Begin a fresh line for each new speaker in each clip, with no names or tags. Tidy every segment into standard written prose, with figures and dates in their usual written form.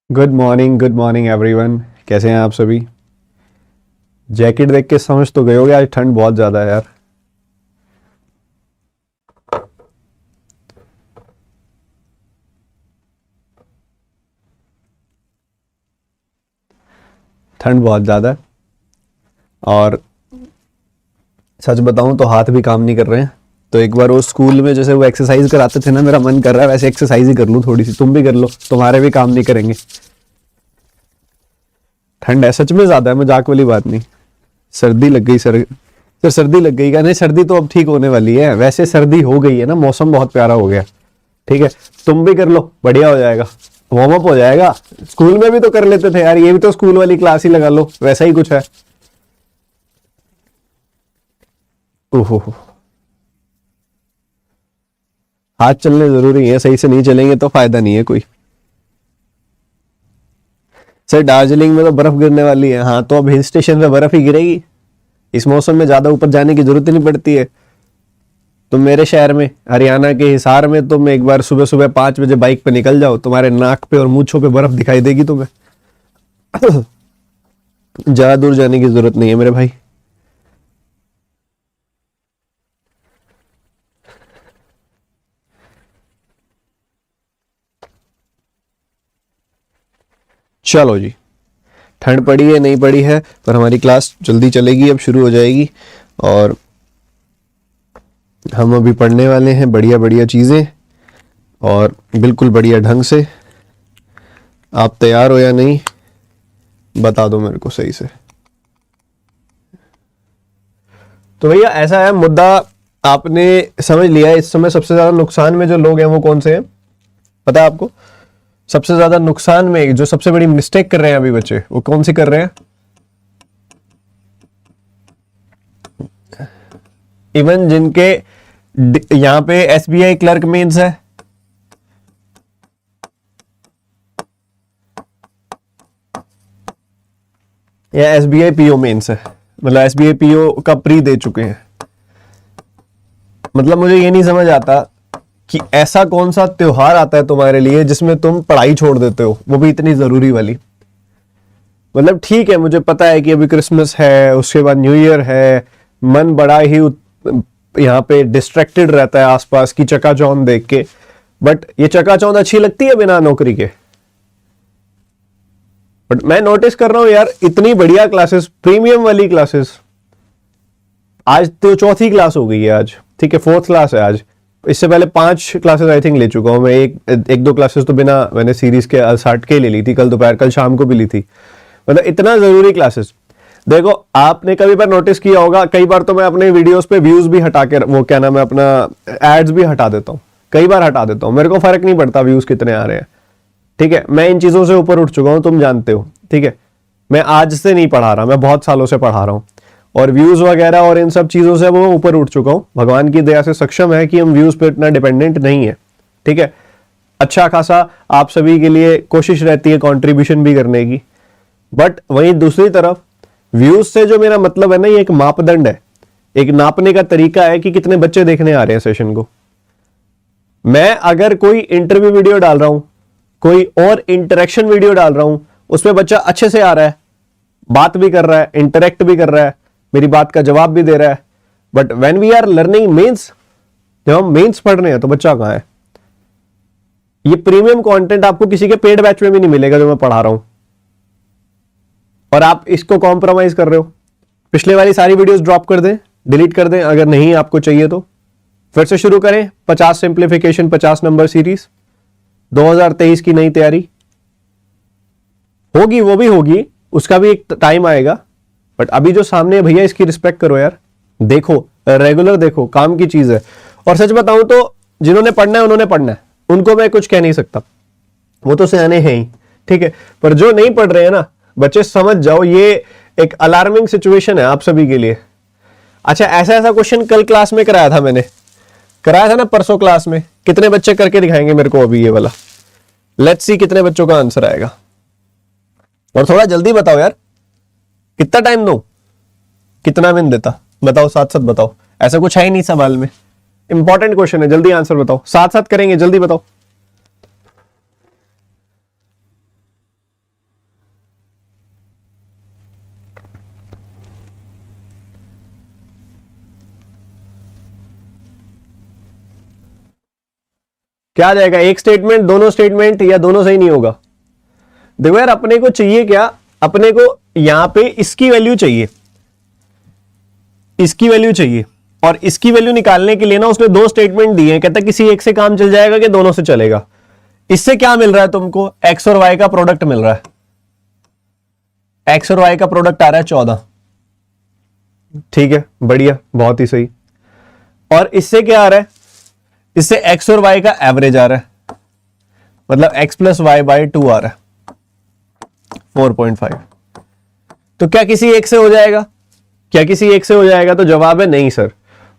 Good morning everyone. कैसे हैं आप सभी? जैकेट देख के समझ तो गए होगे आज ठंड बहुत ज़्यादा है यार। ठंड बहुत ज़्यादा है और सच बताऊं तो हाथ भी काम नहीं कर रहे हैं। तो एक बार वो स्कूल में जैसे वो एक्सरसाइज कराते थे ना, मेरा मन कर रहा है वैसे एक्सरसाइज ही कर लूं थोड़ी सी। तुम भी कर लो, तुम्हारे भी काम नहीं करेंगे। ठंड है, सच में ज़्यादा है, मजाक वाली बात नहीं। सर्दी लग गई सर सर्दी लग गई क्या? नहीं, सर्दी तो अब ठीक होने वाली है। वैसे सर्दी हो गई है ना, मौसम बहुत प्यारा हो गया। ठीक है, तुम भी कर लो, बढ़िया हो जाएगा, वार्म अप हो जाएगा। स्कूल में भी तो कर लेते थे यार, ये भी तो स्कूल वाली क्लास ही लगा लो, वैसा ही कुछ है। ओहो, हाथ चलने जरूरी है, सही से नहीं चलेंगे तो फायदा नहीं है कोई। सर दार्जिलिंग में तो बर्फ गिरने वाली है। हाँ, तो अब हिल स्टेशन पे बर्फ ही गिरेगी। इस मौसम में ज्यादा ऊपर जाने की जरूरत ही नहीं पड़ती है। तुम मेरे शहर में हरियाणा के हिसार में तुम एक बार सुबह सुबह 5 बजे बाइक पे निकल जाओ, तुम्हारे नाक पे और मूंछों पे बर्फ दिखाई देगी तुम्हें। ज्यादा दूर जाने की जरूरत नहीं है मेरे भाई। चलो जी, ठंड पड़ी है नहीं पड़ी है, पर हमारी क्लास जल्दी चलेगी, अब शुरू हो जाएगी। और हम अभी पढ़ने वाले हैं बढ़िया बढ़िया चीज़ें, और बिल्कुल बढ़िया ढंग से। आप तैयार हो या नहीं बता दो मेरे को सही से। तो भैया ऐसा है मुद्दा, आपने समझ लिया। इस समय सबसे ज्यादा नुकसान में जो लोग हैं वो कौन से हैं पता है आपको? सबसे ज्यादा नुकसान में जो सबसे बड़ी मिस्टेक कर रहे हैं अभी बच्चे, वो कौन सी कर रहे हैं? इवन जिनके यहाँ पे एसबीआई क्लर्क मेंस है, या एसबीआई पीओ मेंस है, मतलब एसबीआई पीओ का प्री दे चुके हैं। मतलब मुझे ये नहीं समझ आता कि ऐसा कौन सा त्योहार आता है तुम्हारे लिए जिसमें तुम पढ़ाई छोड़ देते हो, वो भी इतनी जरूरी वाली। मतलब ठीक है, मुझे पता है कि अभी क्रिसमस है, उसके बाद न्यू ईयर है, मन बड़ा ही यहाँ पे डिस्ट्रैक्टेड रहता है आसपास की चकाचौंध देख के। बट ये चकाचौंध अच्छी लगती है बिना नौकरी के? बट मैं नोटिस कर रहा हूं यार, इतनी बढ़िया क्लासेस, प्रीमियम वाली क्लासेस, आज तो चौथी क्लास हो गई है आज, ठीक है, 4th क्लास है आज। इससे पहले 5 क्लासेस आई थिंक ले चुका हूं मैं। एक दो क्लासेस तो बिना मैंने सीरीज के साट के ले ली थी, कल दोपहर कल शाम को भी ली थी। मतलब इतना जरूरी क्लासेस। देखो, आपने कभी बार नोटिस किया होगा, कई बार तो मैं अपने वीडियोस पे व्यूज भी हटा के, वो क्या नाम है अपना, एड्स भी हटा देता हूँ, कई बार हटा देता हूँ, मेरे को फर्क नहीं पड़ता व्यूज कितने आ रहे हैं। ठीक है, मैं इन चीजों से ऊपर उठ चुका हूं, तुम जानते हो। ठीक है, मैं आज से नहीं पढ़ा रहा, मैं बहुत सालों से पढ़ा रहा हूं, और व्यूज वगैरह और इन सब चीजों से वो ऊपर उठ चुका हूं। भगवान की दया से सक्षम है कि हम व्यूज पे इतना डिपेंडेंट नहीं है। ठीक है, अच्छा खासा आप सभी के लिए कोशिश रहती है कंट्रीब्यूशन भी करने की। बट वहीं दूसरी तरफ व्यूज से जो मेरा मतलब है ना, ये एक मापदंड है, एक नापने का तरीका है कि कितने बच्चे देखने आ रहे हैं सेशन को। मैं अगर कोई इंटरव्यू वीडियो डाल रहा हूं, कोई और इंटरेक्शन वीडियो डाल रहा हूं, उसमें बच्चा अच्छे से आ रहा है, बात भी कर रहा है, इंटरेक्ट भी कर रहा है, मेरी बात का जवाब भी दे रहा है। But when we are learning mains, जब हम मेंस पढ़ रहे हैं तो बच्चा कहां है? ये प्रीमियम कंटेंट आपको किसी के पेड बैच में भी नहीं मिलेगा जो मैं पढ़ा रहा हूं, और आप इसको कॉम्प्रोमाइज कर रहे हो। पिछले वाली सारी वीडियोस ड्रॉप कर दें, डिलीट कर दें, अगर नहीं आपको चाहिए तो फिर से शुरू करें 50 सिंप्लीफिकेशन 50 नंबर सीरीज। 2023 की नई तैयारी होगी, वो भी होगी, उसका भी एक टाइम आएगा। बट अभी जो सामने है भैया, इसकी रिस्पेक्ट करो यार, देखो, रेगुलर देखो, काम की चीज है। और सच बताऊं तो जिन्होंने पढ़ना है उन्होंने पढ़ना है, उनको मैं कुछ कह नहीं सकता, वो तो सियाने हैं ही। ठीक है, पर जो नहीं पढ़ रहे हैं ना, बच्चे समझ जाओ, ये एक अलार्मिंग सिचुएशन है आप सभी के लिए। अच्छा, ऐसा क्वेश्चन कल क्लास में कराया था मैंने, कराया था ना परसों क्लास में। कितने बच्चे करके दिखाएंगे मेरे को अभी ये वाला? लेट्स सी कितने बच्चों का आंसर आएगा। और थोड़ा जल्दी बताओ यार, कितना टाइम दो, कितना मिनट देता, बताओ, साथ साथ बताओ। ऐसा कुछ है ही नहीं सवाल में, इंपॉर्टेंट क्वेश्चन है, जल्दी आंसर बताओ, साथ साथ करेंगे, जल्दी बताओ। क्या आ जाएगा? एक स्टेटमेंट, दोनों स्टेटमेंट, या दोनों सही नहीं होगा? देखो यार, अपने को चाहिए क्या? अपने को यहां पे इसकी वैल्यू चाहिए, इसकी वैल्यू चाहिए, और इसकी वैल्यू निकालने के लिए ना उसने दो स्टेटमेंट दिए हैं। कहता है किसी एक से काम चल जाएगा कि दोनों से चलेगा। इससे क्या मिल रहा है तुमको? एक्स और वाई का प्रोडक्ट मिल रहा है। एक्स और वाई का प्रोडक्ट आ रहा है 14। ठीक है, बढ़िया, बहुत ही सही। और इससे क्या आ रहा है? इससे एक्स और वाई का एवरेज आ रहा है, मतलब एक्स प्लस वाई बाई 2 आ रहा है 4.5। तो क्या किसी एक से हो जाएगा? क्या किसी एक से हो जाएगा? तो जवाब है नहीं सर।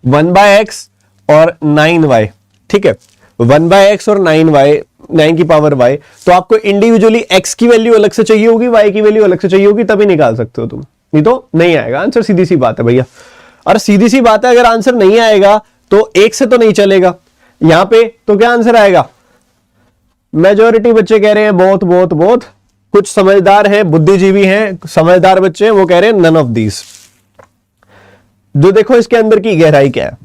1/x और 9y, ठीक है, 1/x और 9y, 9 की पावर y। तो आपको इंडिविजुअली x की वैल्यू अलग से चाहिए होगी, y की वैल्यू अलग से चाहिए होगी, तभी निकाल सकते हो तुम, नहीं तो नहीं आएगा आंसर। सीधी सी बात है भैया। और सीधी सी बात है, अगर आंसर नहीं आएगा तो एक से तो नहीं चलेगा यहां पे, तो क्या आंसर आएगा? मेजॉरिटी बच्चे कह रहे हैं बहुत बहुत बहुत, कुछ समझदार हैं, बुद्धिजीवी हैं, समझदार बच्चे हैं, वो कह रहे हैं नन ऑफ दीज। जो देखो इसके अंदर की गहराई क्या है।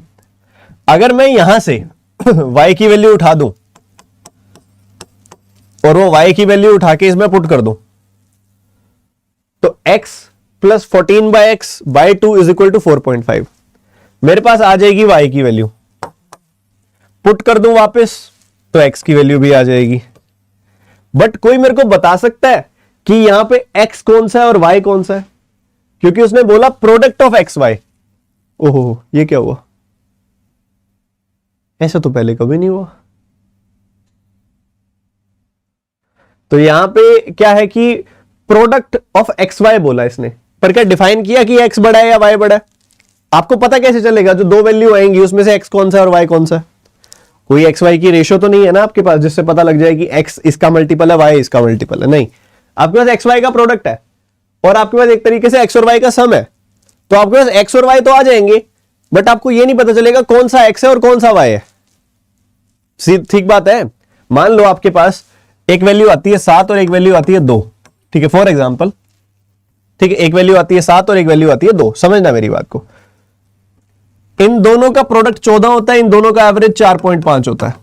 अगर मैं यहां से y की वैल्यू उठा दूं और वो y की वैल्यू उठा के इसमें पुट कर दूं, तो x plus 14/x/2 is equal to 4.5 मेरे पास आ जाएगी y की वैल्यू। पुट कर दूं वापस तो x की वैल्यू भी आ जाएगी। बट कोई मेरे को बता सकता है कि यहां पे x कौन सा है और y कौन सा है? क्योंकि उसने बोला प्रोडक्ट ऑफ एक्स वाई। ओहो, ये क्या हुआ? ऐसा तो पहले कभी नहीं हुआ। तो यहां पे क्या है कि प्रोडक्ट ऑफ एक्स वाई बोला इसने, पर क्या डिफाइन किया कि एक्स बड़ा है या वाई बड़ा है? आपको पता कैसे चलेगा? जो दो वैल्यू आएंगी उसमें से एक्स कौन सा है और वाई कौन सा है? कोई एक्स वाई की रेशो तो नहीं है ना आपके पास जिससे पता लग जाए कि एक्स इसका मल्टीपल है, वाई इसका मल्टीपल है? नहीं, आपके पास एक्स वाई का प्रोडक्ट है और आपके पास एक तरीके से एक्स और वाई का सम है। तो आपके पास एक्स और वाई तो आ जाएंगे, बट आपको यह नहीं पता चलेगा कौन सा एक्स है और कौन सा वाई है। ठीक बात है। मान लो आपके पास एक वैल्यू आती है 7 और एक वैल्यू आती है 2, ठीक है, फॉर एग्जाम्पल, ठीक है, एक वैल्यू आती है 7 और एक वैल्यू आती है 2, समझना मेरी बात को। इन दोनों का प्रोडक्ट 14 होता है, इन दोनों का एवरेज 4.5 होता है।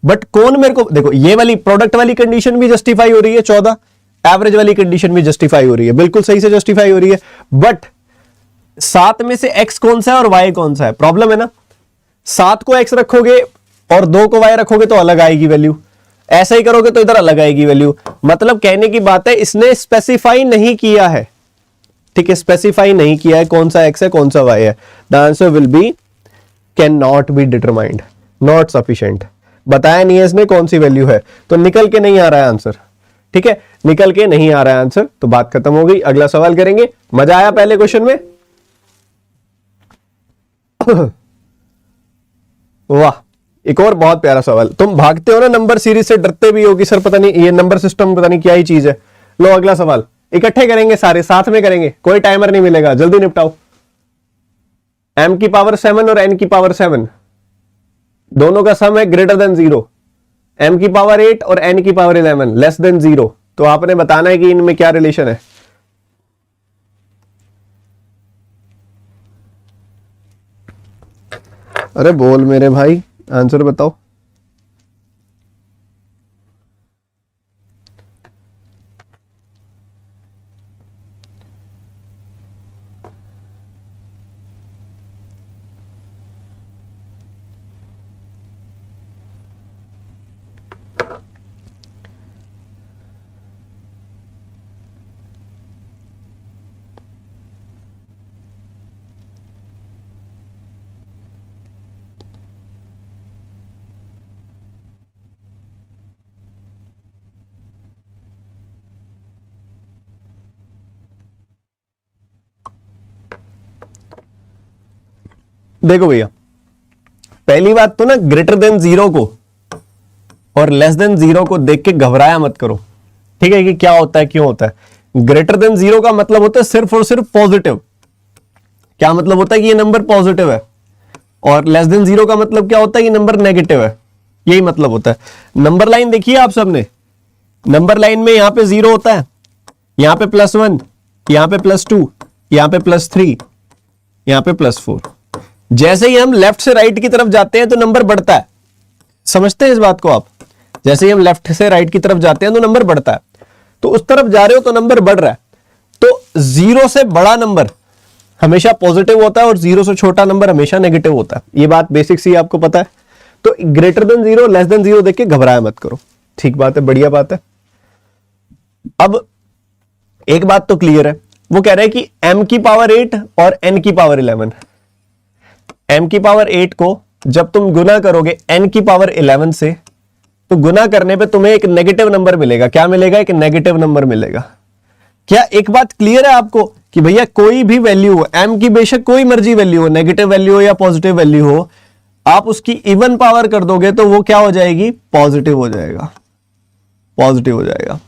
बट कौन मेरे को, देखो ये वाली प्रोडक्ट वाली कंडीशन भी जस्टिफाई हो रही है 14, एवरेज वाली कंडीशन भी जस्टिफाई हो रही है, बिल्कुल सही से जस्टिफाई हो रही है। बट 7 में से x कौन सा है और y कौन सा है? प्रॉब्लम है ना। 7 को x रखोगे और 2 को y रखोगे तो अलग आएगी वैल्यू, ऐसा ही करोगे तो इधर अलग आएगी वैल्यू। मतलब कहने की बात है इसने स्पेसिफाई नहीं किया है, ठीक है, स्पेसिफाई नहीं किया है कौन सा x है कौन सा y है। The answer will be can not be determined, not sufficient. बताया नहीं है इसने कौन सी वैल्यू है, तो निकल के नहीं आ रहा है आंसर, ठीक है, निकल के नहीं आ रहा है आंसर, तो बात खत्म हो गई। अगला सवाल करेंगे। मजा आया पहले क्वेश्चन में? वाह, एक और बहुत प्यारा सवाल। तुम भागते हो ना नंबर सीरीज से, डरते भी हो कि सर पता नहीं ये नंबर सिस्टम पता नहीं क्या ही चीज है। लो अगला सवाल, इकट्ठे करेंगे, सारे साथ में करेंगे, कोई टाइमर नहीं मिलेगा, जल्दी निपटाओ। m की पावर 7 और n की पावर 7 दोनों का सम है ग्रेटर देन 0, m की पावर 8 और n की पावर 11 लेस देन 0। तो आपने बताना है कि इनमें क्या रिलेशन है। अरे बोल मेरे भाई, आंसर बताओ। देखो भैया, पहली बात तो ना ग्रेटर देन जीरो को और लेस देन जीरो को देख के घबराया मत करो, ठीक है, कि क्या होता है, क्यों होता है। ग्रेटर देन जीरो का मतलब होता है सिर्फ और सिर्फ पॉजिटिव। क्या मतलब होता है कि ये नंबर पॉजिटिव है, और लेस देन जीरो का मतलब क्या होता है, ये नंबर नेगेटिव है। यही मतलब होता है। नंबर लाइन देखिए आप सबने, नंबर लाइन में यहां पे जीरो होता है, यहां पे +1, यहां पे +2, यहां पे +3, यहां पे +4। जैसे ही हम लेफ्ट से राइट की तरफ जाते हैं तो नंबर बढ़ता है। समझते हैं इस बात को आप? जैसे ही हम लेफ्ट से राइट की तरफ जाते हैं तो नंबर बढ़ता है। तो उस तरफ जा रहे हो तो नंबर बढ़ रहा है। तो जीरो से बड़ा नंबर हमेशा पॉजिटिव होता है और जीरो से छोटा नंबर हमेशा नेगेटिव होता है। ये बात बेसिक सी आपको पता है। तो greater than zero, less than zero देख के घबराया मत करो। ठीक बात है, बढ़िया बात है। अब एक बात तो क्लियर है, वो कह रहे हैं कि m की पावर 8 और n की पावर 11। m की पावर 8 को जब तुम गुना करोगे n की पावर 11 से, तो गुना करने पे तुम्हें एक नेगेटिव नंबर मिलेगा। क्या मिलेगा? एक नेगेटिव नंबर मिलेगा। क्या एक बात क्लियर है आपको कि भैया कोई भी वैल्यू हो, m की बेशक कोई मर्जी वैल्यू हो, नेगेटिव वैल्यू हो या पॉजिटिव वैल्यू हो, आप उसकी इवन पावर कर दोगे तो वो क्या हो जाएगी? पॉजिटिव हो जाएगा। पॉजिटिव हो जाएगा।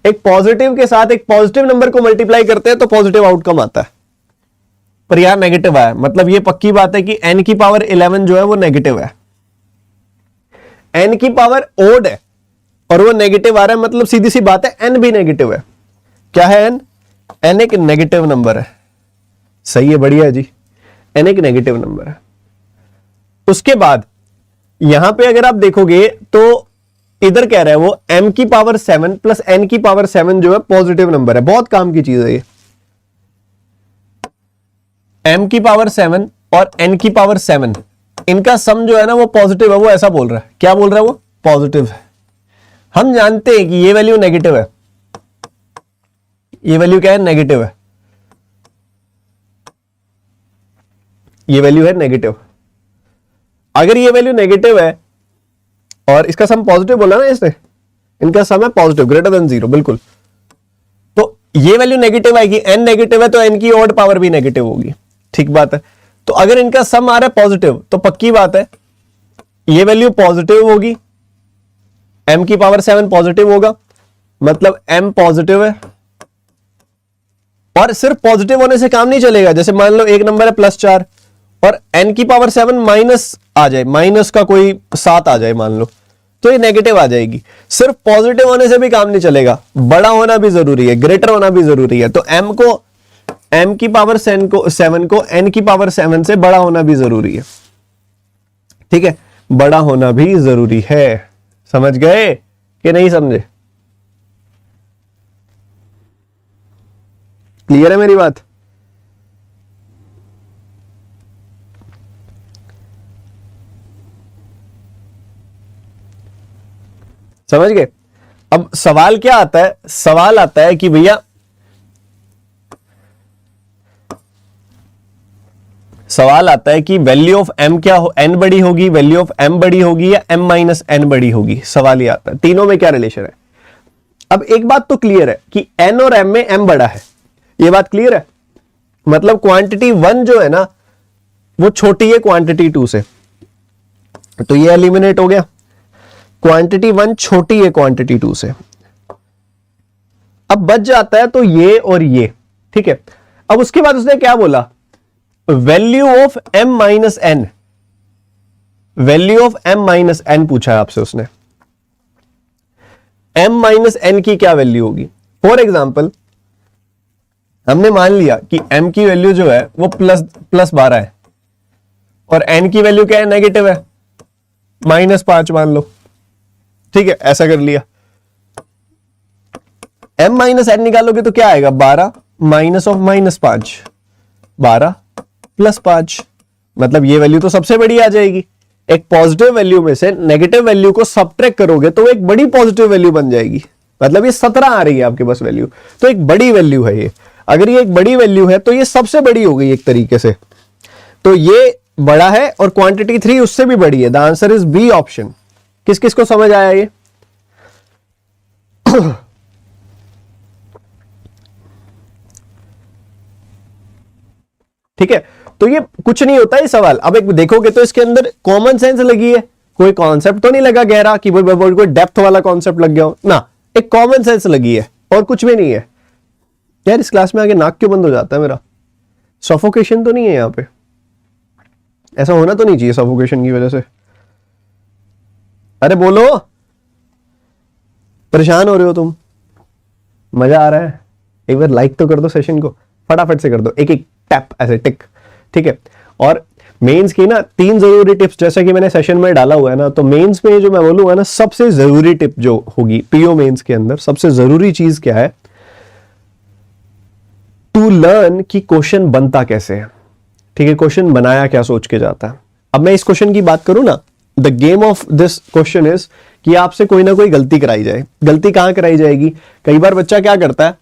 एक पॉजिटिव के साथ एक पॉजिटिव नंबर को मल्टीप्लाई करते हैं तो पॉजिटिव आउटकम आता है, पर यहां नेगेटिव आया, मतलब ये पक्की बात है कि n की पावर 11 जो है वो नेगेटिव है। n की पावर ओड है और वो नेगेटिव आ रहा है, मतलब सीधी सी बात है n भी नेगेटिव है। क्या है n? n एक नेगेटिव नंबर है। सही है, बढ़िया है जी। n एक नेगेटिव नंबर है। उसके बाद यहां पे अगर आप देखोगे तो इधर कह रहा है वो m की पावर 7 प्लस n की पावर 7 जो है पॉजिटिव नंबर है। बहुत काम की चीज है ये। m की पावर 7 और n की पावर 7 इनका सम जो है ना वो पॉजिटिव है। वो ऐसा बोल रहा है। क्या बोल रहा है वो? पॉजिटिव है। हम जानते हैं कि ये वैल्यू नेगेटिव है। ये वैल्यू क्या है? नेगेटिव है। ये वैल्यू है नेगेटिव। अगर ये वैल्यू नेगेटिव है और इसका सम पॉजिटिव बोला ना इसने, इनका सम है पॉजिटिव, ग्रेटर देन जीरो, बिल्कुल। तो ये वैल्यू नेगेटिव आएगी, n नेगेटिव है तो n की ऑड पावर भी नेगेटिव होगी। ठीक बात है। तो अगर इनका सम आ रहा है पॉजिटिव तो पक्की बात है ये वैल्यू पॉजिटिव होगी, m की पावर 7 पॉजिटिव होगा, मतलब m पॉजिटिव है। और सिर्फ पॉजिटिव होने से काम नहीं चलेगा। जैसे मान लो एक नंबर है +4 और n की पावर 7 माइनस आ जाए, माइनस का कोई 7 आ जाए मान लो, तो ये नेगेटिव आ जाएगी। सिर्फ पॉजिटिव होने से भी काम नहीं चलेगा, बड़ा होना भी जरूरी है, ग्रेटर होना भी जरूरी है। तो m की पावर 7 को n की पावर 7 से बड़ा होना भी जरूरी है। ठीक है, बड़ा होना भी जरूरी है। समझ गए कि नहीं समझे? क्लियर है मेरी बात? समझ गए? अब सवाल क्या आता है? सवाल आता है कि भैया सवाल आता है कि वैल्यू ऑफ m क्या हो, n बड़ी होगी, वैल्यू ऑफ m बड़ी होगी या m माइनस n बड़ी होगी। सवाल ये आता है तीनों में क्या रिलेशन है। अब एक बात तो क्लियर है कि n और m में m बड़ा है। ये बात क्लियर है। मतलब क्वांटिटी 1 जो है ना वो छोटी है क्वांटिटी 2 से, तो ये एलिमिनेट हो गया। क्वांटिटी 1 छोटी है क्वांटिटी 2 से। अब बच जाता है तो ये और ये। ठीक है, अब उसके बाद उसने क्या बोला? Value of m minus n, value of m minus n पूछा है आपसे उसने। m माइनस n की क्या वैल्यू होगी? फॉर एग्जाम्पल हमने मान लिया कि m की वैल्यू जो है वो +12 है और n की वैल्यू क्या है? नेगेटिव है, -5 मान लो। ठीक है, ऐसा कर लिया। m माइनस n निकालोगे तो क्या आएगा? 12 माइनस ऑफ -5, 12 +5, मतलब ये वैल्यू तो सबसे बड़ी आ जाएगी। एक पॉजिटिव वैल्यू में से नेगेटिव वैल्यू को सबट्रैक्ट करोगे तो वो एक बड़ी पॉजिटिव वैल्यू बन जाएगी। मतलब ये 17 आ रही है आपके पास वैल्यू, तो एक बड़ी वैल्यू है ये। अगर ये एक बड़ी वैल्यू है तो ये सबसे बड़ी हो गई एक तरीके से। तो ये बड़ा है और क्वांटिटी 3 उससे भी बड़ी है। The answer is B option. किस किस को समझ आया ये? ठीक है, तो ये कुछ नहीं होता है सवाल। अब एक देखोगे तो इसके अंदर कॉमन सेंस लगी है, कोई कॉन्सेप्ट तो नहीं लगा गहरा कि कोई डेप्थ वाला कॉन्सेप्ट लग गया हो ना, एक कॉमन सेंस लगी है और कुछ भी नहीं है। यार इस क्लास में आगे नाक क्यों बंद हो जाता है मेरा? सफोकेशन तो नहीं है यहां पे? ऐसा होना तो नहीं चाहिए सफोकेशन की वजह से। अरे बोलो, परेशान हो रहे हो तुम? मजा आ रहा है? एक बार लाइक तो कर दो सेशन को, फटाफट से कर दो, एक एक टैप ऐसे टिक, ठीक है। और मेंस की ना 3 जरूरी टिप्स जैसा कि मैंने सेशन में डाला हुआ है ना, तो मेंस में जो मैं बोलूंगा ना, सबसे जरूरी टिप जो होगी पीओ मेंस के अंदर, सबसे जरूरी चीज क्या है? टू लर्न कि क्वेश्चन बनता कैसे है, ठीक है, क्वेश्चन बनाया क्या सोच के जाता है। अब मैं इस क्वेश्चन की बात करूं ना, the game of this question is कि आपसे कोई ना कोई गलती कराई जाए। गलती कहां कराई जाएगी? कई बार बच्चा क्या करता है,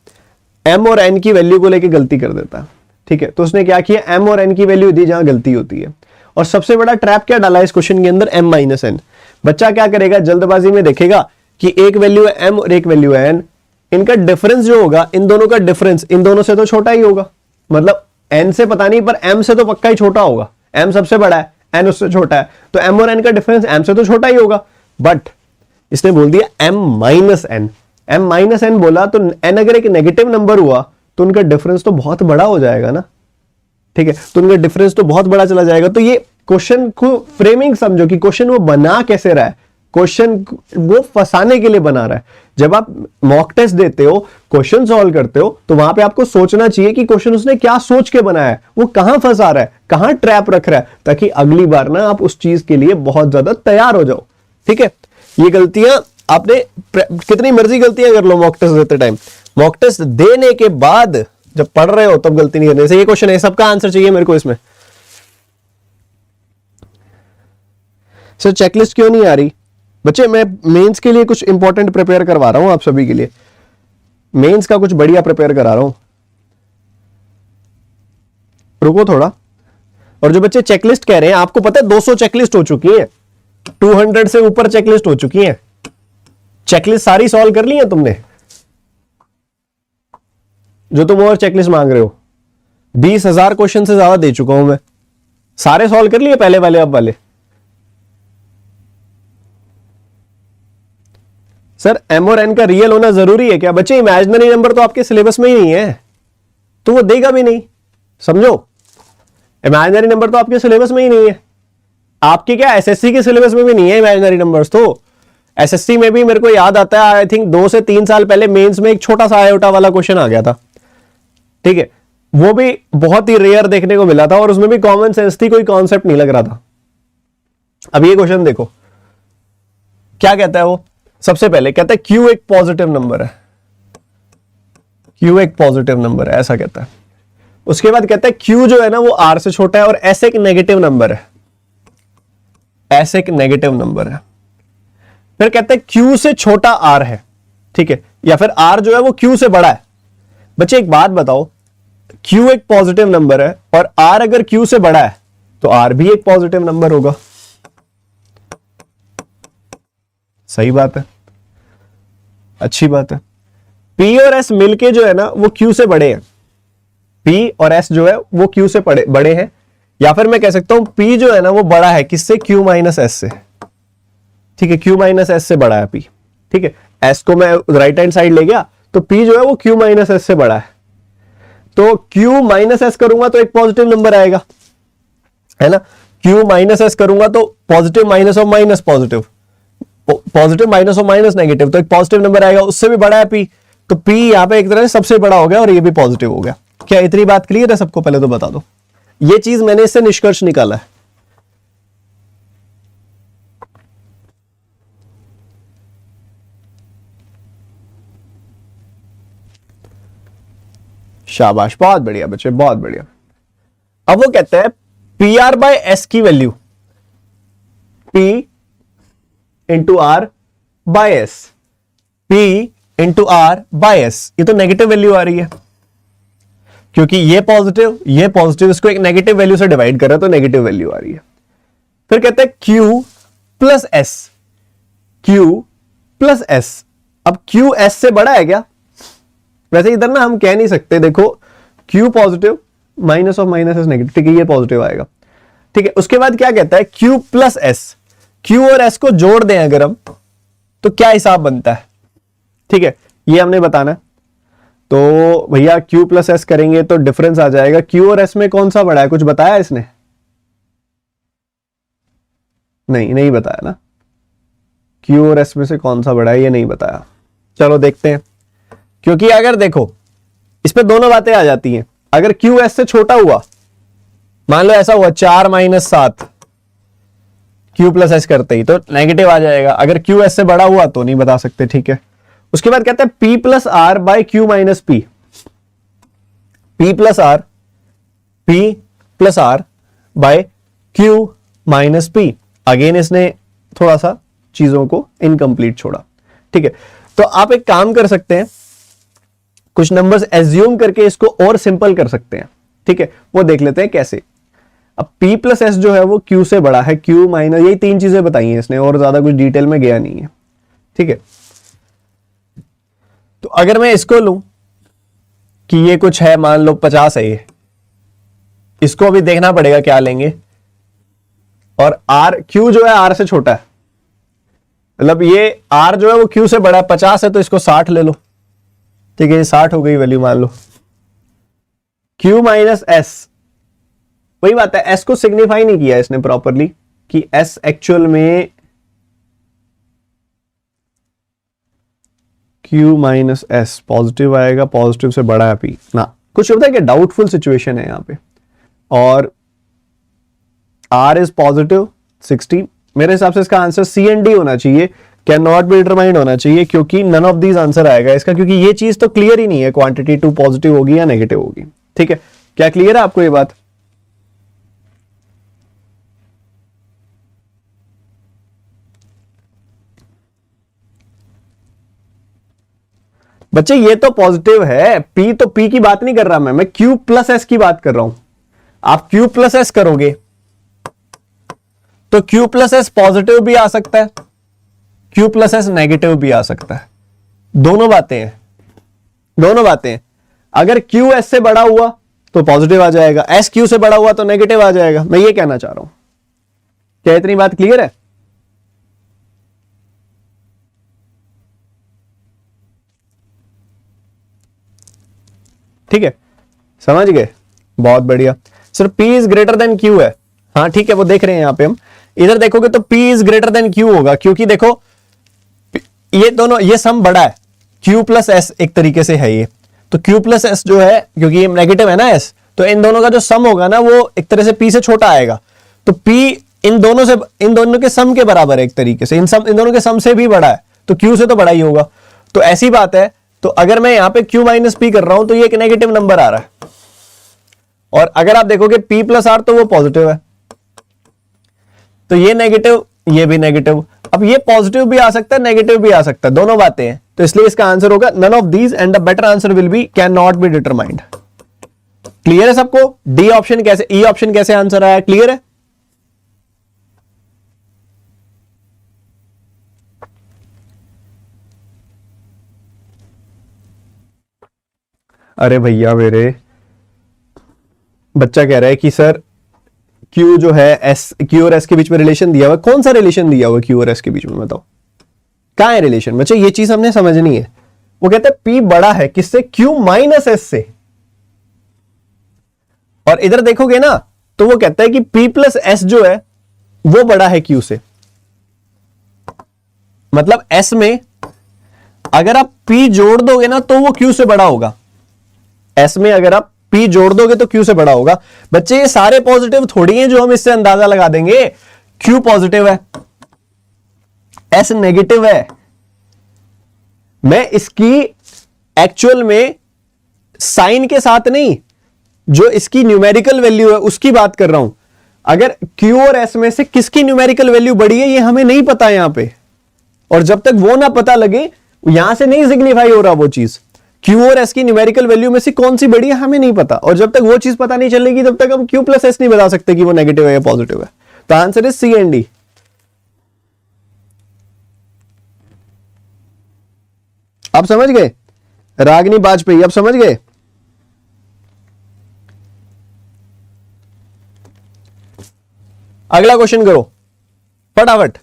एम और एन की वैल्यू को लेकर गलती कर देता है, ठीक है। तो उसने क्या किया, एम और एन की वैल्यू दी जहां गलती होती है। और सबसे बड़ा ट्रैप क्या डाला इस क्वेश्चन के अंदर, एम माइनस एन। बच्चा क्या करेगा, जल्दबाजी में देखेगा कि एक वैल्यू है एम और एक वैल्यू है एन, इनका डिफरेंस जो होगा, इन दोनों का डिफरेंस इन दोनों से तो छोटा ही होगा। मतलब एन से पता नहीं, पर एम से तो पक्का ही छोटा होगा। एम सबसे बड़ा है, एन उससे छोटा है, तो एम और एन का डिफरेंस एम से तो छोटा ही होगा। बट इसने बोल दिया M minus N. M minus N बोला तो एन अगर एक नेगेटिव नंबर हुआ तो उनका डिफरेंस तो बहुत बड़ा हो जाएगा ना, ठीक है। तो उनका डिफरेंस तो बहुत बड़ा चला जाएगा। तो ये क्वेश्चन को फ्रेमिंग समझो कि क्वेश्चन वो बना कैसे रहा है, क्वेश्चन वो फंसाने के लिए बना रहा है। जब आप मॉक टेस्ट देते हो, क्वेश्चन सॉल्व करते हो, तो वहां पे आपको सोचना चाहिए कि क्वेश्चन उसने क्या सोच के बनाया है, वो कहां फंसा रहा है, कहां ट्रैप रख रहा है, ताकि अगली बार ना आप उस चीज के लिए बहुत ज्यादा तैयार हो जाओ, ठीक है। ये गलतियां आपने कितनी मर्जी गलतियां कर लो मॉक टेस्ट देते टाइम, मॉक टेस्ट देने के बाद जब पढ़ रहे हो तब गलती नहीं करनी। जैसे ये क्वेश्चन है, सबका आंसर चाहिए मेरे को इसमें। सर चेकलिस्ट क्यों नहीं आ रही? बच्चे मैं मेंस के लिए कुछ इंपॉर्टेंट प्रिपेयर करवा रहा हूं आप सभी के लिए, मेंस का कुछ बढ़िया प्रिपेयर करा रहा हूं, रुको थोड़ा। और जो बच्चे चेकलिस्ट कह रहे हैं, आपको पता है 200 चेकलिस्ट हो चुकी है, 200 से ऊपर चेकलिस्ट हो चुकी है। चेकलिस्ट सारी सॉल्व कर ली है तुमने जो तुम और चेकलिस्ट मांग रहे हो? 20,000 क्वेश्चन से ज्यादा दे चुका हूं मैं, सारे सॉल्व कर लिए पहले वाले अब वाले। सर एम और एन का रियल होना जरूरी है क्या? बच्चे इमेजिनरी नंबर तो आपके सिलेबस में ही नहीं है, तो वो देगा भी नहीं, समझो। इमेजिनरी नंबर तो आपके सिलेबस में ही नहीं है। आपके क्या एसएससी के सिलेबस में भी नहीं है इमेजिनरी नंबर्स। तो एसएससी में भी मेरे को याद आता है, आई थिंक 2 से 3 साल पहले मेंस में एक छोटा सा आयोटा वाला क्वेश्चन आ गया था, ठीक है। वो भी बहुत ही रेयर देखने को मिला था और उसमें भी कॉमन सेंस थी, कोई कॉन्सेप्ट नहीं लग रहा था। अब ये क्वेश्चन देखो क्या कहता है वो। सबसे पहले कहता है क्यू एक पॉजिटिव नंबर है, क्यू एक पॉजिटिव नंबर है ऐसा कहता है। उसके बाद कहता है क्यू जो है ना वो आर से छोटा है और एस एक नेगेटिव नंबर है, एस एक नेगेटिव नंबर है। फिर कहता है क्यू से छोटा आर है, ठीक है, या फिर आर जो है वो क्यू से बड़ा है। बच्चे एक बात बताओ, क्यू एक पॉजिटिव नंबर है और आर अगर क्यू से बड़ा है तो आर भी एक पॉजिटिव नंबर होगा। सही बात है, अच्छी बात है। P और S मिलके जो है ना वो Q से बड़े हैं, P और S जो है वो Q से बड़े हैं, या फिर मैं कह सकता हूं P जो है ना वो बड़ा है किससे, Q माइनस S से, ठीक है। Q माइनस S से बड़ा है P, ठीक है। S को मैं राइट हैंड साइड ले गया तो P जो है वो Q माइनस S से बड़ा है। तो Q माइनस S करूंगा तो एक पॉजिटिव नंबर आएगा, है ना। Q माइनस S करूंगा तो पॉजिटिव माइनस और माइनस पॉजिटिव, पॉजिटिव माइनस और माइनस नेगेटिव, तो एक पॉजिटिव नंबर आएगा, उससे भी बड़ा है P, तो P यहां पे एक तरह से सबसे बड़ा हो गया और ये भी पॉजिटिव हो गया। क्या इतनी बात क्लियर है सबको? पहले तो बता दो, ये चीज मैंने इससे निष्कर्ष निकाला है। शाबाश, बहुत बढ़िया बच्चे, बहुत बढ़िया। अब वो कहते हैं पी आर बाय एस की value, P into R by S, P into R by S, ये तो नेगेटिव वैल्यू आ रही है क्योंकि ये पॉजिटिव इसको एक नेगेटिव वैल्यू से डिवाइड कर रहा है तो नेगेटिव वैल्यू आ रही है। फिर कहते हैं Q plus S, Q plus S. अब Q S से बड़ा है क्या? वैसे इधर ना हम कह नहीं सकते, देखो Q positive minus of minus S negative, ठीक है, ये पॉजिटिव आएगा। ठीक है, उसके बाद क्या कहता है, Q प्लस एस, Q और S को जोड़ दें अगर हम, तो क्या हिसाब बनता है। ठीक है, ये हमने बताना है। तो भैया Q प्लस एस करेंगे तो डिफरेंस आ जाएगा। Q और S में कौन सा बड़ा है, कुछ बताया इसने? नहीं बताया ना। Q और S में से कौन सा बड़ा है, ये नहीं बताया। चलो देखते हैं, क्योंकि अगर देखो इस पे दोनों बातें आ जाती हैं। अगर Q S से छोटा हुआ, मान लो ऐसा हुआ 4 माइनस 7 Q प्लस एस करते ही, तो नेगेटिव आ जाएगा। अगर Q S से बड़ा हुआ तो नहीं बता सकते। ठीक है, उसके बाद कहते हैं P plus R by Q minus P, P plus R by Q minus P. Again इसने थोड़ा सा चीजों को इनकम्प्लीट छोड़ा। ठीक है, तो आप एक काम कर सकते हैं, कुछ नंबर्स एज्यूम करके इसको और सिंपल कर सकते हैं। ठीक है, वो देख लेते हैं कैसे। अब P प्लस एस जो है वो Q से बड़ा है, Q माइनस, यही 3 चीजें बताई हैं इसने, और ज्यादा कुछ डिटेल में गया नहीं है। ठीक है, तो अगर मैं इसको लूं कि ये कुछ है, मान लो 50 है, ये इसको अभी देखना पड़ेगा क्या लेंगे। और R, Q जो है R से छोटा है, मतलब ये R जो है वो Q से बड़ा है, 50 है तो इसको 60 ले लो। ठीक है, ये 60 हो गई वैल्यू मान लो। Q माइनस एस, वही बात है, S को सिग्निफाई नहीं किया इसने प्रॉपरली कि S एक्चुअल में Q माइनस एस पॉजिटिव आएगा, पॉजिटिव से बड़ा है P ना, कुछ होता है कि डाउटफुल सिचुएशन है यहां पे। और R इज पॉजिटिव 60, मेरे हिसाब से इसका आंसर C एंड D होना चाहिए, कैन नॉट बी डिटरमाइंड होना चाहिए, क्योंकि नन ऑफ दीज आंसर आएगा इसका, क्योंकि ये चीज तो क्लियर ही नहीं है क्वांटिटी 2 पॉजिटिव होगी या नेगेटिव होगी। ठीक है, क्या क्लियर है आपको ये बात? बच्चे ये तो पॉजिटिव है, P तो P की बात नहीं कर रहा मैं Q प्लस एस की बात कर रहा हूं। आप Q प्लस एस करोगे तो Q प्लस एस पॉजिटिव भी आ सकता है, Q प्लस एस नेगेटिव भी आ सकता है। दोनों बातें हैं, दोनों बातें हैं। अगर Q S से बड़ा हुआ तो पॉजिटिव आ जाएगा, S Q से बड़ा हुआ तो नेगेटिव आ जाएगा। मैं ये कहना चाह रहा हूं, क्या इतनी बात क्लियर है? ठीक है, समझ गए, बहुत बढ़िया। Sir P is greater then Q है, हाँ ठीक है, वो देख रहे हैं यहां पे हम। इधर देखोगे तो P is greater then Q होगा, क्योंकि देखो ये दोनों, ये सम बड़ा है, Q प्लस एस एक तरीके से है ये, तो Q प्लस एस जो है, क्योंकि ये नेगेटिव है ना S, तो इन दोनों का जो सम होगा ना वो एक तरह से P से छोटा आएगा। तो P इन दोनों के सम के बराबर है एक तरीके से, इन दोनों के सम से भी बड़ा है, तो Q से तो बड़ा ही होगा। तो ऐसी बात है, तो अगर मैं यहां पे Q माइनस पी कर रहा हूं तो ये एक नेगेटिव नंबर आ रहा है, और अगर आप देखोगे P प्लस आर तो वो पॉजिटिव है, तो ये नेगेटिव, ये भी नेगेटिव। अब ये पॉजिटिव भी आ सकता है, नेगेटिव भी आ सकता है, दोनों बातें हैं, तो इसलिए इसका आंसर होगा none of these and the better answer will be can not be determined. Clear है सबको? डी ऑप्शन कैसे, ई ऑप्शन कैसे आंसर आया, क्लियर है? अरे भैया मेरे, बच्चा कह रहा है कि सर Q जो है S, Q और S के बीच में रिलेशन दिया हुआ, कौन सा रिलेशन दिया हुआ Q और S के बीच में, बताओ कहां है रिलेशन? बच्चे ये चीज हमने समझनी है। वो कहते हैं P बड़ा है किससे, Q माइनस S से, और इधर देखोगे ना तो वो कहता है कि P प्लस S जो है वो बड़ा है Q से। मतलब S में अगर आप P जोड़ दोगे ना तो वो Q से बड़ा होगा, S में अगर आप P जोड़ दोगे तो Q से बड़ा होगा। बच्चे ये सारे पॉजिटिव थोड़ी हैं जो हम इससे अंदाजा लगा देंगे। Q पॉजिटिव है, S नेगेटिव है, मैं इसकी एक्चुअल में साइन के साथ नहीं, जो इसकी न्यूमेरिकल वैल्यू है उसकी बात कर रहा हूं। अगर Q और S में से किसकी न्यूमेरिकल वैल्यू बड़ी है ये हमें नहीं पता यहां पे, और जब तक वो ना पता लगे यहां से नहीं सिग्निफाई हो रहा वो चीज। Q और S की न्यूमेरिकल वैल्यू में से कौन सी बड़ी है हमें नहीं पता, और जब तक वो चीज पता नहीं चलेगी तब तक हम Q प्लस S नहीं बता सकते कि वो नेगेटिव है या पॉजिटिव है। तो answer is C and D. आप समझ गए? रागिनी बाजपेयी, आप समझ गए? अगला क्वेश्चन करो फटाफट।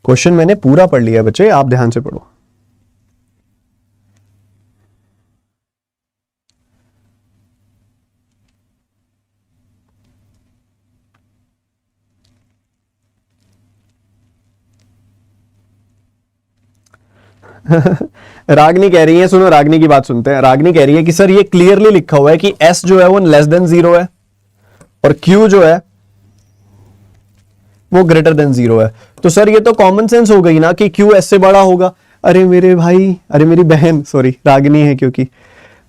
क्वेश्चन मैंने पूरा पढ़ लिया बच्चे, आप ध्यान से पढ़ो। रागनी कह रही है, सुनो रागनी की बात सुनते हैं। रागनी कह रही है कि सर ये क्लियरली लिखा हुआ है कि s जो है वो लेस देन 0 है और q जो है वो ग्रेटर देन 0 है। तो सर ये तो कॉमन सेंस हो गई ना कि q s से बड़ा होगा। अरे मेरे भाई, अरे मेरी बहन, सॉरी रागनी है, क्योंकि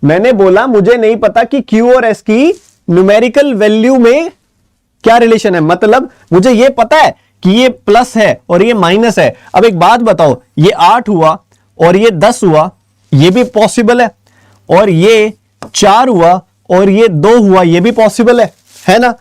मैंने बोला मुझे नहीं पता कि q और s की न्यूमेरिकल वैल्यू में क्या रिलेशन है। मतलब मुझे ये पता है कि ये प्लस है और ये माइनस है। अब एक बात बताओ, ये 8 हुआ और ये 10 हुआ, ये भी पॉसिबल है, और ये 4 हुआ और ये 2 हुआ, ये भी पॉसिबल है ना।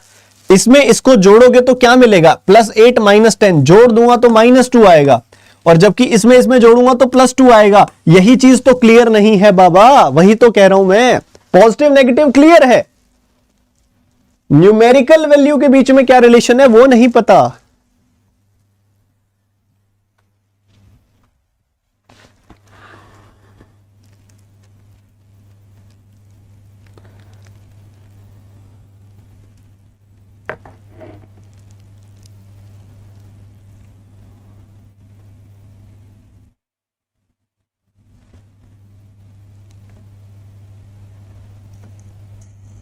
इसमें इसको जोड़ोगे तो क्या मिलेगा, +8 - 10, जोड़ दूंगा तो -2 आएगा, और जबकि इसमें जोड़ूंगा तो +2 आएगा। यही चीज तो क्लियर नहीं है बाबा, वही तो कह रहा हूं मैं। पॉजिटिव नेगेटिव क्लियर है, न्यूमेरिकल वैल्यू के बीच में क्या रिलेशन है वो नहीं पता।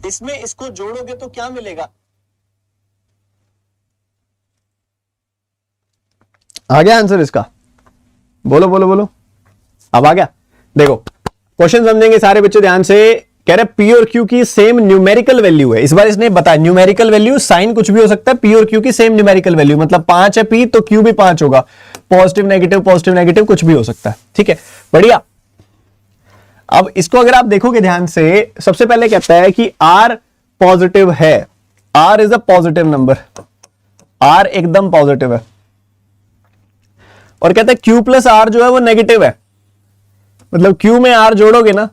इसमें इसको जोड़ोगे तो क्या मिलेगा, आ गया आंसर इसका? बोलो बोलो बोलो, अब आ गया। देखो क्वेश्चन समझेंगे सारे बच्चे ध्यान से। कह रहे पी और क्यू की सेम न्यूमेरिकल वैल्यू है। इस बार इसने बताया न्यूमेरिकल वैल्यू, साइन कुछ भी हो सकता है। पी और क्यू की सेम न्यूमेरिकल वैल्यू, मतलब 5 है पी तो क्यू भी 5 होगा। पॉजिटिव नेगेटिव कुछ भी हो सकता है, ठीक है, बढ़िया। अब इसको अगर आप देखोगे ध्यान से, सबसे पहले कहता है कि आर पॉजिटिव है, R is a positive number, R एकदम पॉजिटिव है, और कहता है क्यू प्लस आर जो है वो नेगेटिव है। मतलब क्यू में आर जोड़ोगे ना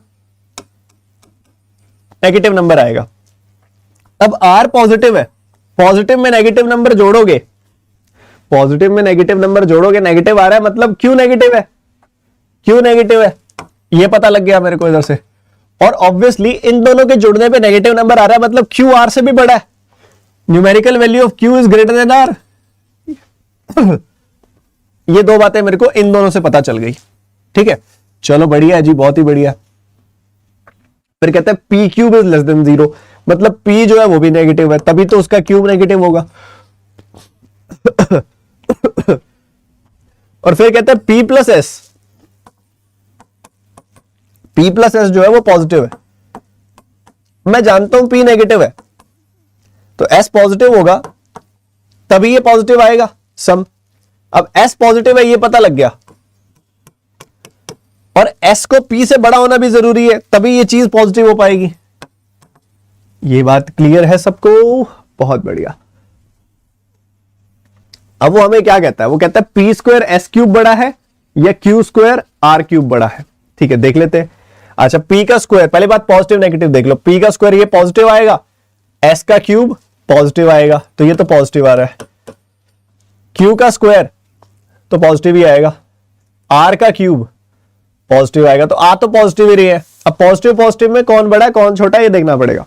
नेगेटिव नंबर आएगा। अब आर पॉजिटिव है, पॉजिटिव में नेगेटिव नंबर जोड़ोगे, पॉजिटिव में नेगेटिव नंबर जोड़ोगे, नेगेटिव आ रहा है, मतलब क्यू नेगेटिव है, क्यू नेगेटिव है, ये पता लग गया मेरे को इधर से। और ऑब्वियसली इन दोनों के जुड़ने पे नेगेटिव नंबर आ रहा है, मतलब क्यू आर से भी बड़ा है। Numerical value of Q is greater than R. ये दो बातें मेरे को इन दोनों से पता चल गई, ठीक है, चलो बढ़िया है जी, बहुत ही बढ़िया। फिर कहते हैं P cube is less than 0, मतलब पी जो है वो भी नेगेटिव है, तभी तो उसका क्यूब नेगेटिव होगा। और फिर कहते हैं P plus S, P plus S जो है वो पॉजिटिव है। मैं जानता हूं पी नेगेटिव है, तो एस पॉजिटिव होगा तभी ये पॉजिटिव आएगा सम। अब एस पॉजिटिव है ये पता लग गया, और एस को पी से बड़ा होना भी जरूरी है, तभी ये चीज पॉजिटिव हो पाएगी। ये बात क्लियर है सबको? बहुत बढ़िया। अब वो हमें क्या कहता है, वो कहता है पी स्क्वायर एस क्यूब बड़ा है या क्यू स्क्वायर आर क्यूब बड़ा है। ठीक है, देख लेते हैं। अच्छा, पी का स्क्वायर, पहले बात पॉजिटिव नेगेटिव देख लो। पी का स्क्वायर ये पॉजिटिव आएगा, एस का क्यूब पॉजिटिव आएगा, तो ये तो पॉजिटिव आ रहा है। क्यू का स्क्वायर तो पॉजिटिव ही आएगा, आर का क्यूब पॉजिटिव आएगा, तो आ तो पॉजिटिव ही रही है। अब पॉजिटिव पॉजिटिव में कौन बड़ा है कौन छोटा है ये देखना पड़ेगा।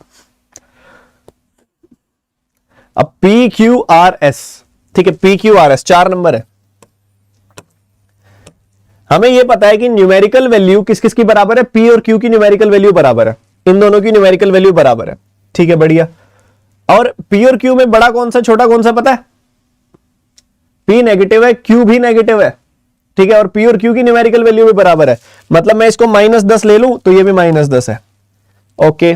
अब पी क्यू आर एस, ठीक है, P Q R S 4 number है। हमें यह पता है कि न्यूमेरिकल वैल्यू किस किस की बराबर है, पी और क्यू की न्यूमेरिकल वैल्यू बराबर है, इन दोनों की न्यूमेरिकल वैल्यू बराबर है। ठीक है, बढ़िया। और पी और क्यू में बड़ा कौन सा छोटा कौन सा पता है? पी नेगेटिव है, क्यू भी नेगेटिव है, ठीक है, और पी और क्यू की न्यूमेरिकल वैल्यू भी बराबर है। मतलब मैं इसको -10 ले लूं तो ये भी -10 है। ओके,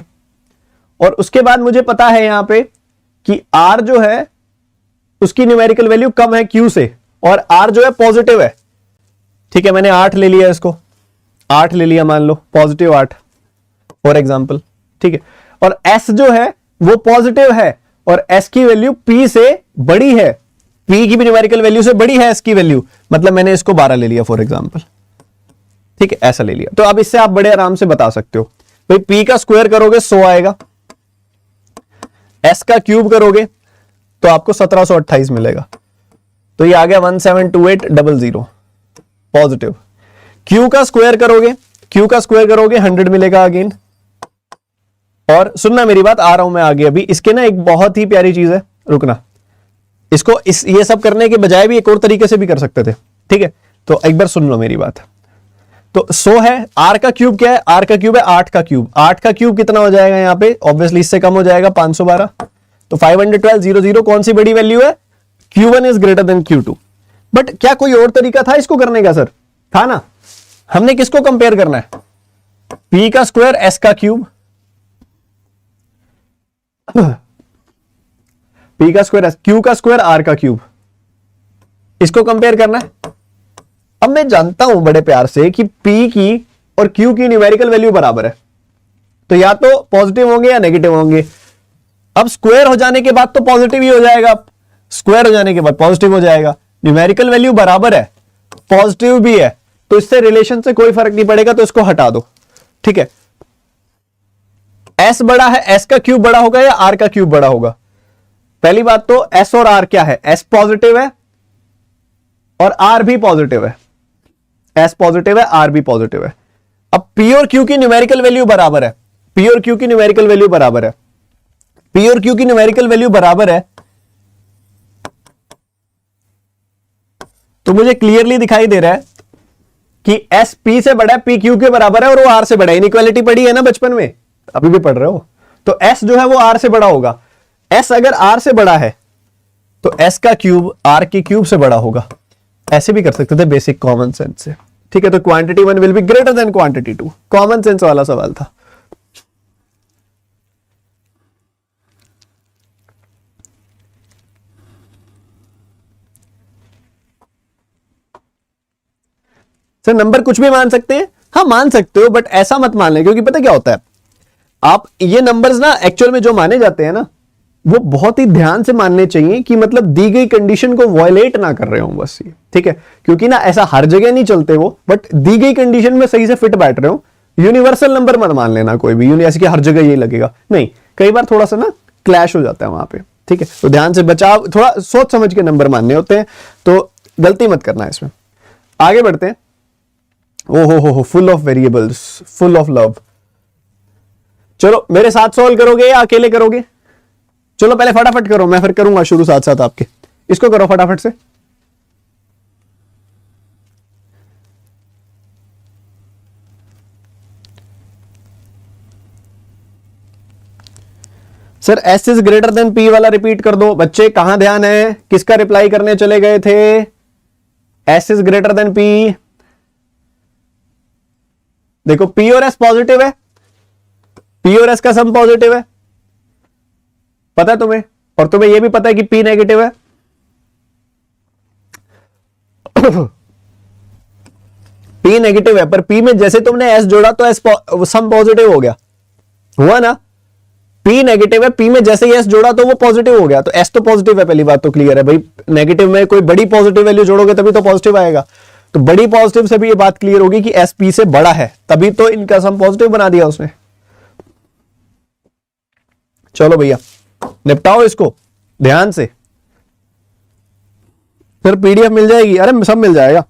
और उसके बाद मुझे पता है यहां पे कि आर जो है उसकी न्यूमेरिकल वैल्यू कम है क्यू से, और आर जो है पॉजिटिव है। ठीक है, मैंने 8 ले लिया, इसको 8 ले लिया, मान लो पॉजिटिव 8 फॉर एग्जाम्पल। ठीक है, और एस जो है वो पॉजिटिव है, और एस की वैल्यू पी से बड़ी है, पी की भी न्यूमेरिकल वैल्यू से बड़ी है एस की वैल्यू, मतलब मैंने इसको 12 ले लिया फॉर एग्जाम्पल। ठीक है, ऐसा ले लिया। तो अब इससे आप बड़े आराम से बता सकते हो भाई, पी का स्क्वायर करोगे 100 आएगा, एस का क्यूब करोगे तो आपको 1728 मिलेगा, तो ये आ गया 172800 पॉजिटिव। क्यू का स्क्वायर करोगे, क्यू का स्क्वायर करोगे 100 मिलेगा अगेन। और सुनना मेरी बात, आ रहा हूं मैं आगे अभी। इसके ना एक बहुत ही प्यारी चीज है, रुकना, इसको ये सब करने के बजाय भी एक और तरीके से भी कर सकते थे, ठीक है? तो एक बार सुन लो मेरी बात। तो 100 है, आर का क्यूब क्या है? आर का क्यूब है 8 का क्यूब। 8 का क्यूब कितना हो जाएगा यहां पे? ऑब्वियसली इससे कम हो जाएगा, 512। तो 512 कौन सी बड़ी वैल्यू है? Q1 is greater then Q2। But क्या कोई और तरीका था इसको करने का? सर था ना। हमने किसको कंपेयर करना है? P का स्क्वायर S का क्यूब, P का स्क्वायर Q का स्क्वायर R का क्यूब, इसको कंपेयर करना है। अब मैं जानता हूं बड़े प्यार से कि P की और Q की न्यूमेरिकल वैल्यू बराबर है, तो या तो पॉजिटिव होंगे या नेगेटिव होंगे। अब स्क्वायर हो जाने के बाद तो पॉजिटिव ही हो जाएगा, स्क्वायर हो जाने के बाद पॉजिटिव हो जाएगा। न्यूमेरिकल वैल्यू बराबर है, पॉजिटिव भी है, तो इससे रिलेशन से कोई फर्क नहीं पड़ेगा, तो इसको हटा दो, ठीक है? S बड़ा है, S का क्यूब बड़ा होगा या R का क्यूब बड़ा होगा? पहली बात तो S और R क्या है? S पॉजिटिव है और R भी पॉजिटिव है। S पॉजिटिव है, R भी पॉजिटिव है। अब P और Q की न्यूमेरिकल वैल्यू बराबर है, P और Q की न्यूमेरिकल वैल्यू बराबर है, P और Q की न्यूमेरिकल वैल्यू बराबर है, तो मुझे क्लियरली दिखाई दे रहा है कि S P से बड़ा है, P Q के बराबर है और वो R से बड़ा है। इनइक्वालिटी पढ़ी है ना बचपन में, अभी भी पढ़ रहे हो? तो S जो है वो R से बड़ा होगा। S अगर R से बड़ा है तो S का क्यूब R की क्यूब से बड़ा होगा। ऐसे भी कर सकते थे बेसिक कॉमन सेंस से, ठीक है? तो quantity 1 will be greater than quantity 2, common sense वाला सवाल था। सर नंबर कुछ भी मान सकते हैं? हाँ मान सकते हो, बट ऐसा मत मान ले, क्योंकि पता क्या होता है, आप ये नंबर्स ना एक्चुअल में जो माने जाते हैं ना, वो बहुत ही ध्यान से मानने चाहिए कि मतलब दी गई कंडीशन को वायलेट ना कर रहे हो बस, ये ठीक है? क्योंकि ना ऐसा हर जगह नहीं चलते वो, बट दी गई कंडीशन में सही से फिट बैठ रहे हो। यूनिवर्सल नंबर मत मान लेना कोई भी, ऐसे कि हर जगह ये लगेगा, नहीं, कई बार थोड़ा सा ना क्लैश हो जाता है वहां पे, ठीक है? तो ध्यान से बचाव, थोड़ा सोच समझ के नंबर मानने होते हैं, तो गलती मत करना इसमें। आगे बढ़ते हैं। ओ हो full of variables, full of love. चलो मेरे साथ सॉल्व करोगे या अकेले करोगे? चलो पहले फटाफट करो, मैं फिर करूंगा शुरू साथ साथ आपके। इसको करो फटाफट से। Sir S is greater then P वाला रिपीट कर दो। बच्चे कहां ध्यान है? किसका रिप्लाई करने चले गए थे? S is greater then P। देखो P और S पॉजिटिव है, P और S का सम पॉजिटिव है, पता है तुम्हें? और तुम्हें यह भी पता है कि P नेगेटिव है। P नेगेटिव है, पर P में जैसे तुमने S जोड़ा तो S सम पॉजिटिव हो गया, हुआ ना? P नेगेटिव है, P में जैसे S जोड़ा तो वो पॉजिटिव हो गया, तो S तो पॉजिटिव है, पहली बात तो क्लियर है भाई। नेगेटिव में कोई बड़ी पॉजिटिव वैल्यू जोड़ोगे तभी तो पॉजिटिव आएगा, तो बड़ी पॉजिटिव से भी ये बात क्लियर होगी कि S P से बड़ा है, तभी तो इनका सम पॉजिटिव बना दिया उसने। चलो भैया निपटाओ इसको ध्यान से, फिर PDF मिल जाएगी। अरे सब मिल जाएगा।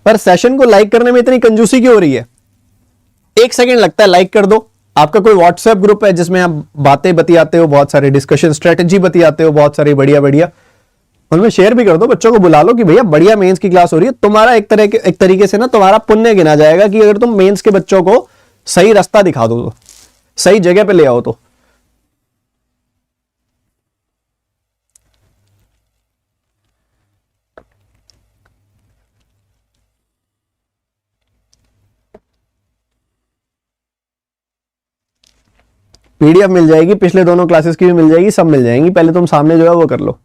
पर सेशन को लाइक करने में इतनी कंजूसी क्यों हो रही है? 1 सेकंड लगता है, लाइक कर दो। आपका कोई व्हाट्सएप ग्रुप है जिसमें आप बातें बतियाते हो, बहुत सारे डिस्कशन स्ट्रेटेजी बतियाते हो, बहुत सारी बढ़िया बढ़िया, उनमें शेयर भी कर दो। बच्चों को बुला लो कि भैया बढ़िया मेंस की क्लास हो रही है। तुम्हारा एक तरीके से ना तुम्हारा पुण्य गिना जाएगा कि अगर तुम मेंस के बच्चों को सही रास्ता दिखा दो, तो सही जगह पे ले आओ। तो PDF मिल जाएगी, पिछले दोनों क्लासेस की भी मिल जाएगी, सब मिल जाएंगी। पहले तुम सामने जो है वो कर लो।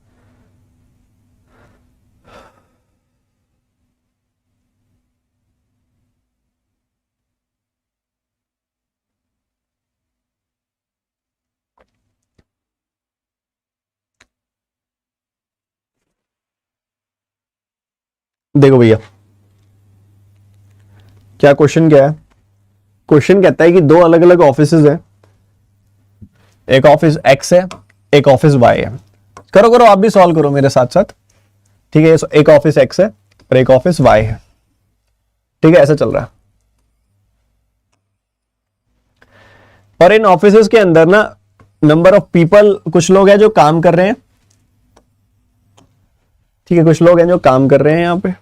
देखो भैया क्या क्वेश्चन क्या है। क्वेश्चन कहता है कि दो अलग अलग ऑफिसेज हैं, एक ऑफिस एक्स है, एक ऑफिस वाई है। करो करो, आप भी सॉल्व करो मेरे साथ साथ, ठीक है। एक ऑफिस एक्स है और एक ऑफिस वाई है, ठीक है, ऐसा चल रहा है। और इन ऑफिसेज के अंदर ना नंबर ऑफ पीपल, कुछ लोग हैं जो काम कर रहे हैं, ठीक है, कुछ लोग हैं जो काम कर रहे हैं, यहां पे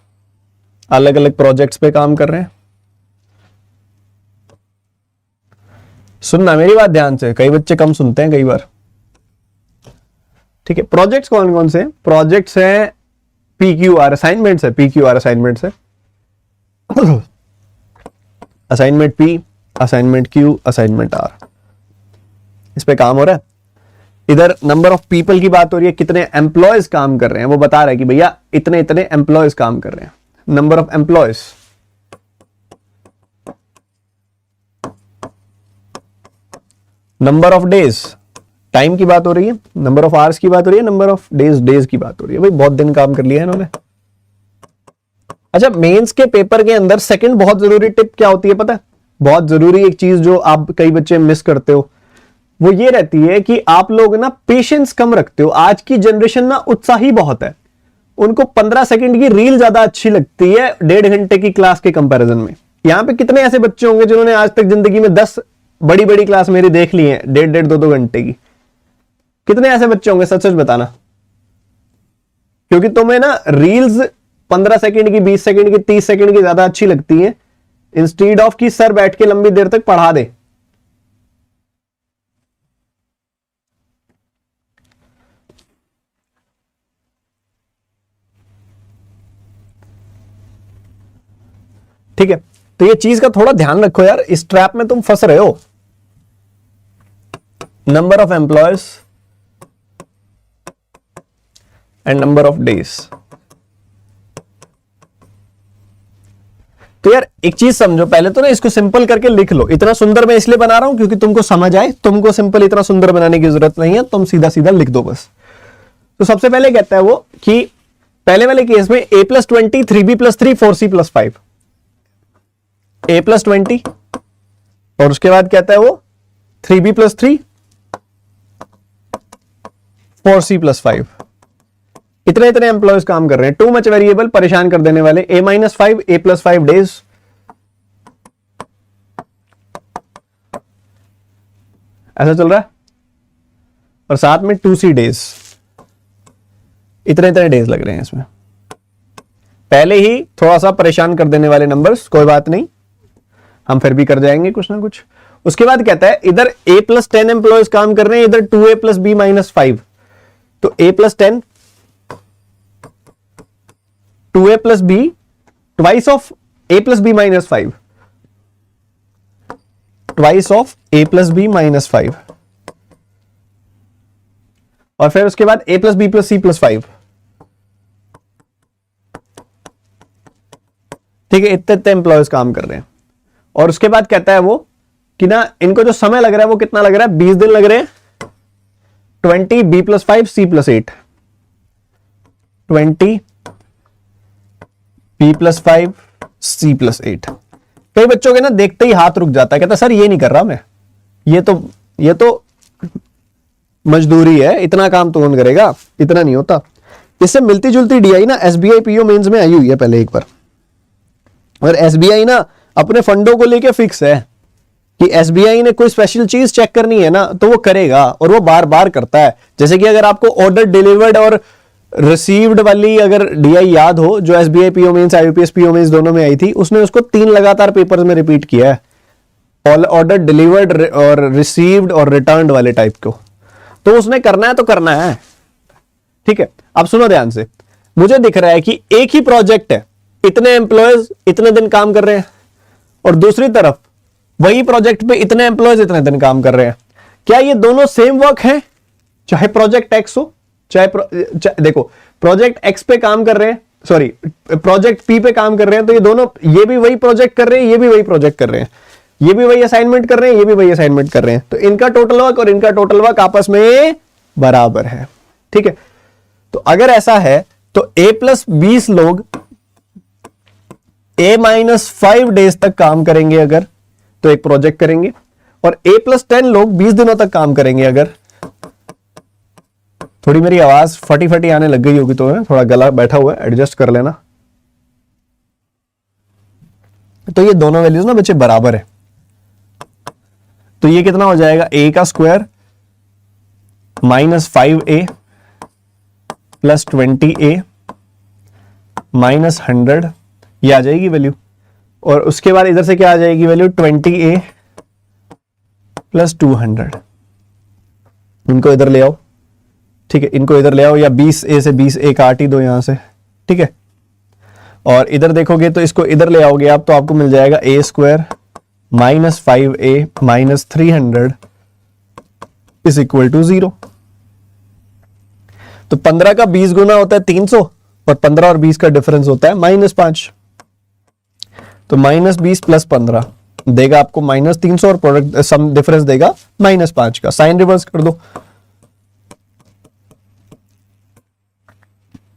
अलग अलग प्रोजेक्ट्स पे काम कर रहे हैं। सुनना मेरी बात ध्यान से, कई बच्चे कम सुनते हैं कई बार, ठीक है। प्रोजेक्ट्स कौन कौन से? प्रोजेक्ट्स हैं PQR, असाइनमेंट्स है, PQR असाइनमेंट्स है, assignment P, assignment Q, assignment R, इस पे काम हो रहा है। इधर नंबर ऑफ पीपल की बात हो रही है, कितने एम्प्लॉयज काम कर रहे हैं, वो बता रहा है कि भैया इतने इतने एम्प्लॉयज काम कर रहे हैं, number of employees. Number of days, time की बात हो रही है, नंबर ऑफ आवर्स की बात हो रही है, नंबर ऑफ डेज, डेज की बात हो रही है। भाई बहुत दिन काम कर लिया है इन्होंने। अच्छा, मेंस के पेपर के अंदर सेकंड बहुत जरूरी टिप क्या होती है पता है? बहुत जरूरी एक चीज जो आप कई बच्चे मिस करते हो, वो ये रहती है कि आप लोग ना पेशेंस कम रखते हो। आज की जनरेशन ना उत्साही बहुत है, उनको 15 सेकंड की रील ज्यादा अच्छी लगती है 1.5 घंटे की क्लास के कंपैरिजन में। यहां पे कितने ऐसे बच्चे होंगे जिन्होंने आज तक जिंदगी में 10 बड़ी बड़ी क्लास मेरी देख ली है 1.5 2 घंटे की? कितने ऐसे बच्चे होंगे, सच सच बताना। क्योंकि तुम्हें ना रील्स 15 सेकंड की, 20 सेकंड की, 30 सेकंड की ज्यादा अच्छी लगती है, इंस्टीड ऑफ कि सर बैठ के लंबी देर तक पढ़ा दे। ठीक है, तो ये चीज का थोड़ा ध्यान रखो यार, इस ट्रैप में तुम फंस रहे हो। Number of employees and number of days. तो यार एक चीज समझो, पहले तो ना इसको सिंपल करके लिख लो। इतना सुंदर मैं इसलिए बना रहा हूं क्योंकि तुमको समझ आए, तुमको सिंपल इतना सुंदर बनाने की जरूरत नहीं है, तुम सीधा सीधा लिख दो बस। तो सबसे पहले कहता है वो कि पहले वाले केस में a+20 3b+3 4c + 5, a+20 और उसके बाद कहता है वो 3b+3 4c + 5। इतने इतने एम्प्लॉयज काम कर रहे हैं। टू मच वेरिएबल, परेशान कर देने वाले। a-5 a+5 डेज, ऐसा चल रहा है, और साथ में 2c डेज। इतने इतने डेज लग रहे हैं इसमें। पहले ही थोड़ा सा परेशान कर देने वाले नंबर्स, कोई बात नहीं, हम फिर भी कर जाएंगे कुछ ना कुछ। उसके बाद कहता है इधर a+10 एम्प्लॉयज काम कर रहे हैं, इधर 2a + b - 5। तो a+10 2a + b twice of a + b - 5, twice of a + b - 5, और फिर उसके बाद a + b + c + 5। ठीक है, इतने इतने एम्प्लॉयज काम कर रहे हैं। और उसके बाद कहता है वो कि ना इनको जो समय लग रहा है वो कितना लग रहा है, 20 दिन लग रहे हैं। 20 b + 5 c + 8, 20 b + 5 c + 8। कई बच्चों के ना देखते ही हाथ रुक जाता है, कहता सर ये नहीं कर रहा मैं, ये तो मजदूरी है, इतना काम तो कौन करेगा, इतना नहीं होता। इससे मिलती जुलती डीआई ना एसबीआई पीओ मेंस में आई हुई है पहले एक बार, और एसबीआई ना अपने फंडों को लेके फिक्स है कि एसबीआई ने कोई स्पेशल चीज चेक करनी है ना तो वो करेगा, और वो बार बार करता है। जैसे कि अगर आपको ऑर्डर डिलीवर्ड और रिसीव्ड वाली अगर डीआई याद हो, जो SBI PO mains IBPS PO mains दोनों में आई थी, उसने उसको 3 लगातार पेपर्स में रिपीट किया है, ऑर्डर डिलीवर्ड और रिसीव्ड और रिटर्न्ड वाले टाइप को। तो उसने करना है तो करना है। ठीक है, अब सुनो ध्यान से, मुझे दिख रहा है कि एक ही प्रोजेक्ट है, इतने एम्प्लॉयज इतने दिन काम कर रहे हैं, और दूसरी तरफ वही प्रोजेक्ट पे इतने एम्प्लॉयज इतने दिन काम कर रहे हैं। क्या ये दोनों सेम वर्क है? चाहे प्रोजेक्ट एक्स हो, चाहे देखो प्रोजेक्ट एक्स पे काम कर रहे हैं, सॉरी प्रोजेक्ट पी पे काम कर रहे हैं, तो ये दोनों, ये भी वही प्रोजेक्ट कर रहे हैं, ये भी वही प्रोजेक्ट कर रहे हैं, ये भी वही असाइनमेंट कर रहे हैं, ये भी वही असाइनमेंट कर रहे हैं, तो इनका टोटल वर्क और इनका टोटल वर्क आपस में बराबर है। ठीक है, तो अगर ऐसा है तो a + 20 लोग a - 5 डेज तक काम करेंगे अगर, तो एक प्रोजेक्ट करेंगे और A+10 लोग 20 दिनों तक काम करेंगे। अगर थोड़ी मेरी आवाज फटी फटी आने लग गई होगी तो थोड़ा गला बैठा हुआ है, एडजस्ट कर लेना। तो ये दोनों वैल्यूज ना बच्चे बराबर है, तो ये कितना हो जाएगा, a का स्क्वायर -5a प्लस 20a -100, ये आ जाएगी वैल्यू। और उसके बाद इधर से क्या आ जाएगी वैल्यू, 20a प्लस 200। इनको इधर ले आओ, ठीक है, इनको इधर ले आओ, या 20a से 20a काट ही दो यहां से, ठीक है। और इधर देखोगे तो इसको इधर ले आओगे आप, तो आपको मिल जाएगा a square -5a -300 is equal to 0। तो 15 का 20 गुना होता है 300 और 15 और 20 का डिफरेंस होता है -5। तो -20 प्लस 15 देगा आपको -300 और प्रोडक्ट सम डिफरेंस देगा -5 का। साइन रिवर्स कर दो,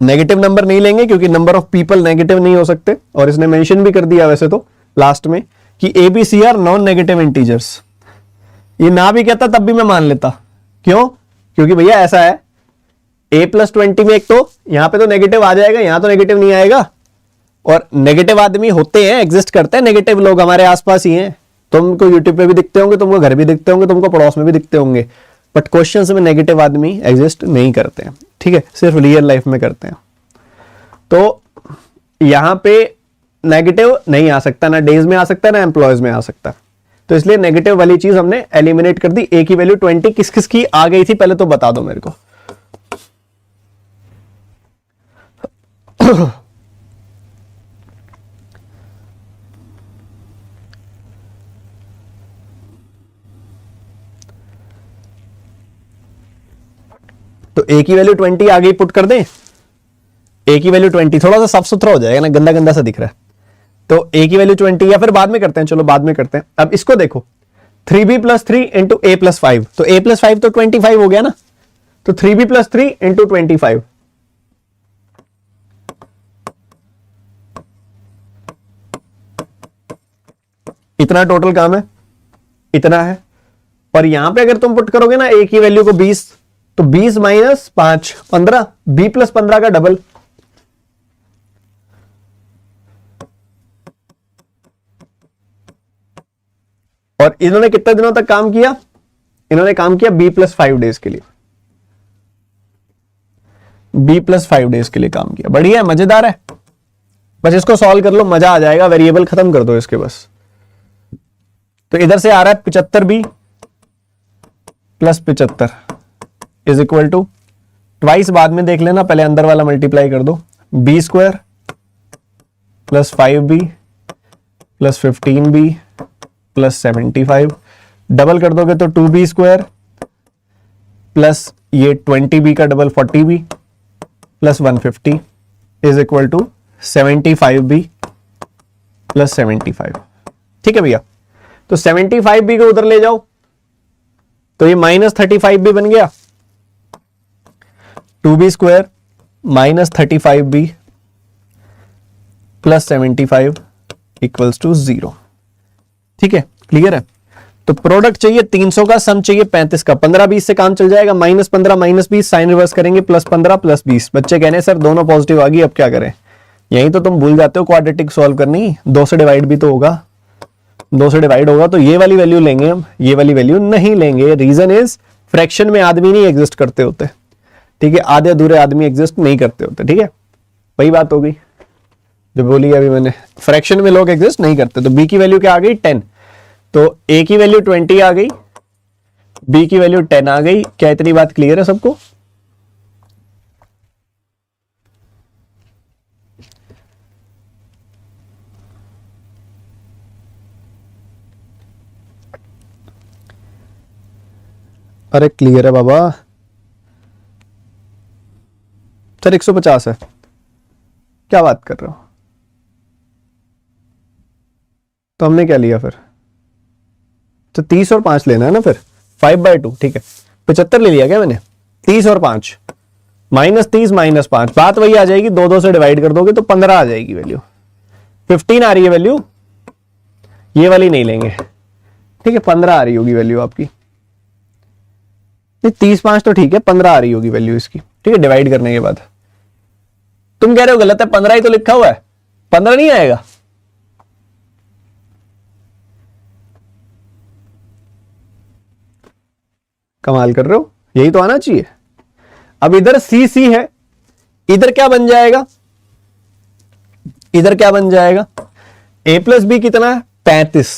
नेगेटिव नंबर नहीं लेंगे क्योंकि नंबर ऑफ पीपल नेगेटिव नहीं हो सकते, और इसने मेंशन भी कर दिया वैसे तो लास्ट में कि ABC are non negative integers. ये ना भी कहता तब भी मैं मान लेता, क्यों, क्योंकि भैया ऐसा है A+20 में एक तो यहां पे तो नेगेटिव आ जाएगा, यहां तो नेगेटिव नहीं आएगा। और नेगेटिव आदमी होते हैं, एग्जिस्ट करते हैं, नेगेटिव लोग हमारे आसपास ही हैं। तुमको यूट्यूब पे भी दिखते होंगे, तुमको घर भी दिखते होंगे, तुमको पड़ोस में भी दिखते होंगे, बट क्वेश्चंस में नेगेटिव आदमी एग्जिस्ट नहीं करते हैं, ठीक है, सिर्फ रियल लाइफ में करते हैं। तो यहां पे नेगेटिव नहीं आ सकता, ना डेज में आ सकता है ना एम्प्लॉयज में आ सकता, तो इसलिए नेगेटिव वाली चीज हमने एलिमिनेट कर दी। ए की वैल्यू 20 किस किस की आ गई थी पहले तो बता दो मेरे को। तो ए की वैल्यू 20 आ गई, पुट कर दें। ए की वैल्यू 20, थोड़ा सा साफ सुथरा हो जाएगा ना, गंदा गंदा सा दिख रहा है। तो ए की वैल्यू 20, या फिर बाद में करते हैं, चलो बाद में करते हैं। अब इसको देखो, 3b + 3 इंटू a+5, तो a+5 तो 25 हो गया ना, तो 3b + 3 इंटू 25, इतना टोटल काम है, इतना है। और यहां पे अगर तुम पुट करोगे ना ए की वैल्यू को 20, तो 20 - 5 15, b + 15 का डबल। और इन्होंने कितने दिनों तक काम किया, इन्होंने काम किया b + 5 डेज के लिए, b + 5 डेज के लिए काम किया। बढ़िया है, मजेदार है, बस इसको सॉल्व कर लो, मजा आ जाएगा। वेरिएबल खत्म कर दो इसके बस। तो इधर से आ रहा है 75b + 75 is equal to, twice बाद में देख लेना, पहले अंदर वाला मल्टीप्लाई कर दो, b square + 5b + 15b + 75, double कर दोगे तो 2b स्क्वायर प्लस ये 20b का double 40b + 150 is equal to 75b + 75। ठीक है भैया, तो 75b को उधर ले जाओ, तो ये -35b बन गया, 2b square -35b + 75 equals to 0। ठीक है, क्लियर है। तो प्रोडक्ट चाहिए 300 का, सम चाहिए 35 का। 15-20 से काम चल जाएगा, -15 -20, साइन रिवर्स करेंगे, +15 +20। बच्चे कहने सर दोनों पॉजिटिव आ गई, अब क्या करें। यही तो तुम भूल जाते हो क्वाड्रेटिक सॉल्व करनी, 2 से डिवाइड भी तो होगा, 2 से डिवाइड होगा तो ये वाली वैल्यू लेंगे हम, ये वाली वैल्यू नहीं लेंगे। रीजन इज फ्रैक्शन में आदमी नहीं एग्जिस्ट करते होते, ठीक है, आधे अधूरे आदमी एग्जिस्ट नहीं करते होते। ठीक है, वही बात हो गई जो बोली अभी मैंने, फ्रैक्शन में लोग एग्जिस्ट नहीं करते। तो b की वैल्यू क्या आ गई 10, तो a की वैल्यू 20 आ गई, b की वैल्यू 10 आ गई। क्या इतनी बात क्लियर है सबको? अरे क्लियर है बाबा। सर 150 है, क्या बात कर रहे हो? तो हमने क्या लिया फिर? तो 30 और 5 लेना है ना फिर, 5/2। ठीक है, 75 ले लिया क्या मैंने? 30 और 5 -30 -5, बात वही आ जाएगी, 2 से डिवाइड कर दोगे तो 15 आ जाएगी वैल्यू। 15 आ रही है वैल्यू, ये वाली नहीं लेंगे, ठीक है, 15 आ रही होगी वैल्यू आपकी, 30/5 तो ठीक है, 15 आ रही होगी वैल्यू इसकी, ठीक है, डिवाइड करने के बाद। तुम कह रहे हो गलत है, 15 ही तो लिखा हुआ है, 15 नहीं आएगा। कमाल कर रहे हो, यही तो आना चाहिए। अब इधर सी सी है, इधर क्या बन जाएगा, इधर क्या बन जाएगा, a प्लस बी कितना है 35,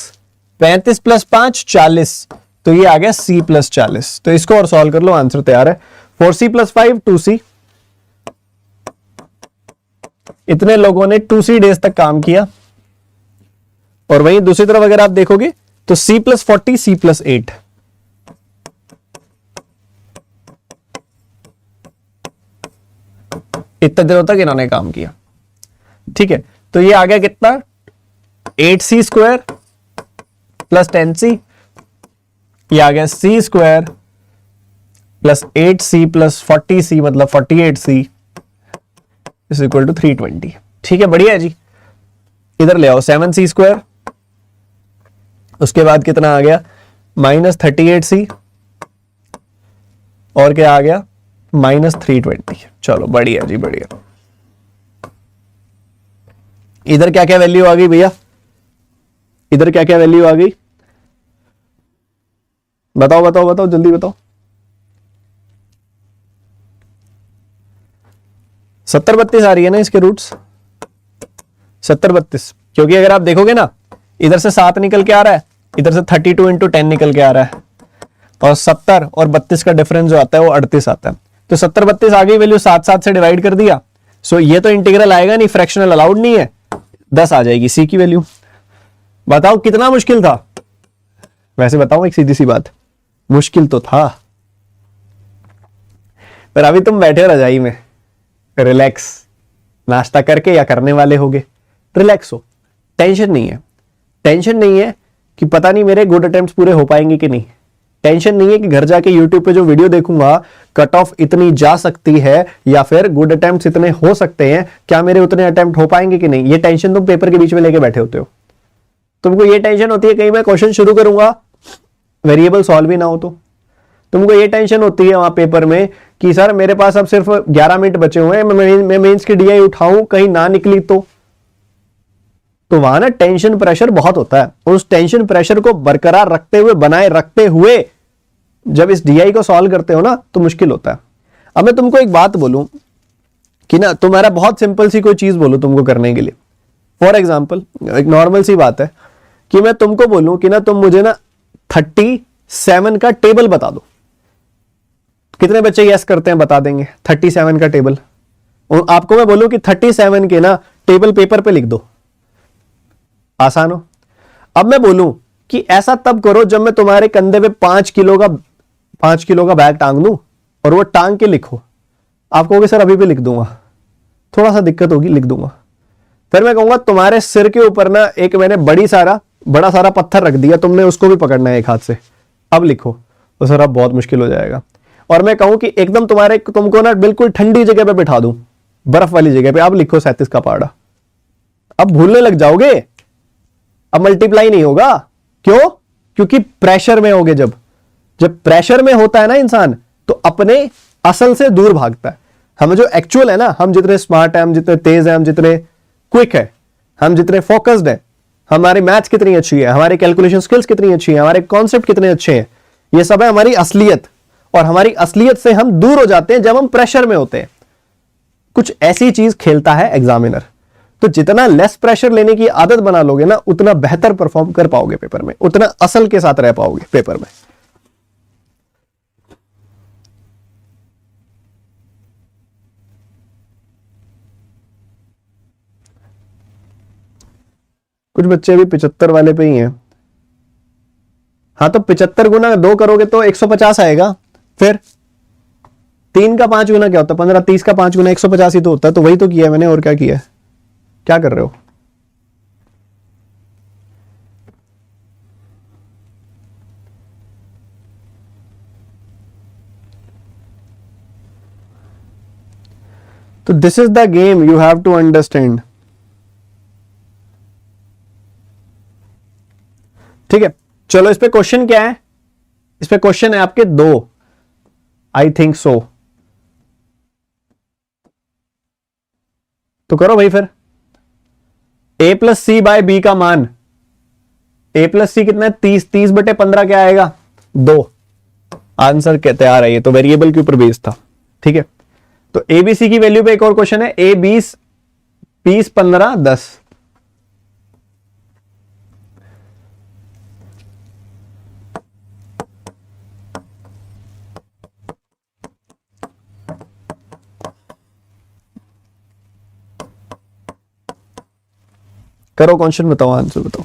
35 प्लस 5 40, तो ये आ गया c प्लस 40। तो इसको और सॉल्व कर लो, आंसर तैयार है। 4c plus 5 2c। इतने लोगों ने 2c डेज तक काम किया। और वहीं दूसरी तरफ अगर आप देखोगे तो c प्लस 40 c प्लस 8, इतने दिनों तक इन्होंने काम किया, ठीक है। तो ये आ गया कितना, 8c स्क्वायर प्लस 10c, ये आ गया c square plus 8c plus 40c, मतलब 48c इज इक्वल टू 320। ठीक है, बढ़िया है जी। इधर ले आओ 7c स्क्वायर, उसके बाद कितना आ गया माइनस 38c, और क्या आ गया माइनस 320। चलो बढ़िया जी, बढ़िया। इधर क्या क्या वैल्यू आ गई भैया, इधर क्या क्या वैल्यू आ गई, बताओ बताओ बताओ, जल्दी बताओ। 70-32 आ रही है ना इसके रूट्स, 70-32, क्योंकि अगर आप देखोगे ना इधर से 7 निकल के आ रहा है, इधर से 32 इंटू 10 निकल के आ रहा है, और 70 और 32 का डिफरेंस जो आता है वो 38 आता है। तो 70-32 आ गई वैल्यू, 7 से डिवाइड कर दिया। सो ये तो इंटीग्रल आएगा नहीं, फ्रैक्शनल अलाउड नहीं है, 10 आ जाएगी सी की वैल्यू। बताओ कितना मुश्किल था, वैसे बताओ एक सीधी सी बात, मुश्किल तो था, पर अभी तुम बैठे हो रजाई में रिलैक्स, नाश्ता करके या करने वाले होगे, रिलैक्स हो, टेंशन नहीं है। टेंशन नहीं है कि पता नहीं मेरे गुड अटेम्प्ट्स पूरे हो पाएंगे कि नहीं, टेंशन नहीं है कि घर जाके यूट्यूब पे जो वीडियो देखूंगा कट ऑफ इतनी जा सकती है, या फिर गुड अटेम्प्ट्स इतने हो सकते हैं, क्या मेरे उतने अटेम्प्ट हो पाएंगे कि नहीं। ये टेंशन तुम पेपर के बीच में लेके बैठे होते हो। तुमको ये टेंशन होती है कहीं मैं क्वेश्चन शुरू करूंगा वेरिएबल सॉल्व ही ना हो तो। तुमको ये टेंशन होती है वहां पेपर में कि सर मेरे पास अब सिर्फ 11 मिनट बचे हुए हैं, मैं मेंस की डीआई उठाऊं कहीं ना निकली तो वहां ना टेंशन प्रेशर बहुत होता है। उस टेंशन प्रेशर को बरकरार रखते हुए, बनाए रखते हुए जब इस डीआई को सॉल्व करते हो ना तो मुश्किल होता है। अब मैं तुमको एक बात बोलूं कि ना, तुम्हारा बहुत सिंपल सी कोई चीज बोलूं तुमको करने के लिए। फॉर एग्जाम्पल एक नॉर्मल सी बात है कि मैं तुमको बोलूं कि ना तुम मुझे ना 37 का टेबल बता दो। कितने बच्चे यस करते हैं, बता देंगे 37 का टेबल। और आपको मैं बोलूं कि 37 के ना टेबल पेपर पे लिख दो, आसान हो। अब मैं बोलूं कि ऐसा तब करो जब मैं तुम्हारे कंधे पे 5 किलो का बैग टांग दूं और वो टांग के लिखो। आप कहोगे सर अभी भी लिख दूंगा, थोड़ा सा दिक्कत होगी, लिख दूंगा। फिर मैं कहूंगा तुम्हारे सिर के ऊपर ना एक मैंने बड़ा सारा पत्थर रख दिया, तुमने उसको भी पकड़ना है एक हाथ से, अब लिखो। तो सर अब बहुत मुश्किल हो जाएगा। और मैं कहूं कि एकदम तुमको ना बिल्कुल ठंडी जगह पे बिठा दूं, बर्फ वाली जगह पे, अब लिखो 37 का पहाड़ा। अब भूलने लग जाओगे, अब मल्टीप्लाई नहीं होगा। क्यों? क्योंकि प्रेशर में होगे। जब प्रेशर में होता है ना इंसान, तो अपने असल से दूर भागता है। हम जो एक्चुअल है ना, हम जितने स्मार्ट है, हम जितने तेज है, हम जितने क्विक है, हम जितने फोकस्ड है, हमारी मैथ्स कितनी अच्छी है, हमारी कैलकुलेशन स्किल्स कितनी अच्छी है, हमारे कॉन्सेप्ट कितने अच्छे हैं, ये सब है हमारी असलियत। और हमारी असलियत से हम दूर हो जाते हैं जब हम प्रेशर में होते हैं। कुछ ऐसी चीज खेलता है एग्जामिनर। तो जितना लेस प्रेशर लेने की आदत बना लोगे ना, उतना बेहतर परफॉर्म कर पाओगे पेपर में, उतना असल के साथ रह पाओगे पेपर में। कुछ बच्चे भी 75 वाले पे ही हैं। हाँ, तो 75 गुना 2 करोगे तो 150 आएगा। फिर 3 का 5 गुना क्या होता है, 15, 30 का 5 गुना 150 ही तो होता है। तो वही तो किया है मैंने, और क्या किया है, क्या कर रहे हो। तो this is the game, you have to understand. ठीक है, चलो इस पे क्वेश्चन क्या है, इस पे क्वेश्चन है आपके 2, आई थिंक सो। तो करो भाई फिर। a plus C by B का मान, a प्लस सी कितना है 30, 30/15 क्या आएगा 2। आंसर क्या तैयार है, ये तो वेरिएबल के ऊपर बेस्ड था। ठीक है, तो ए बी सी की वैल्यू पे एक और क्वेश्चन है, a 20, 20 15 10। करो क्वेश्चन, बताओ आंसर बताओ।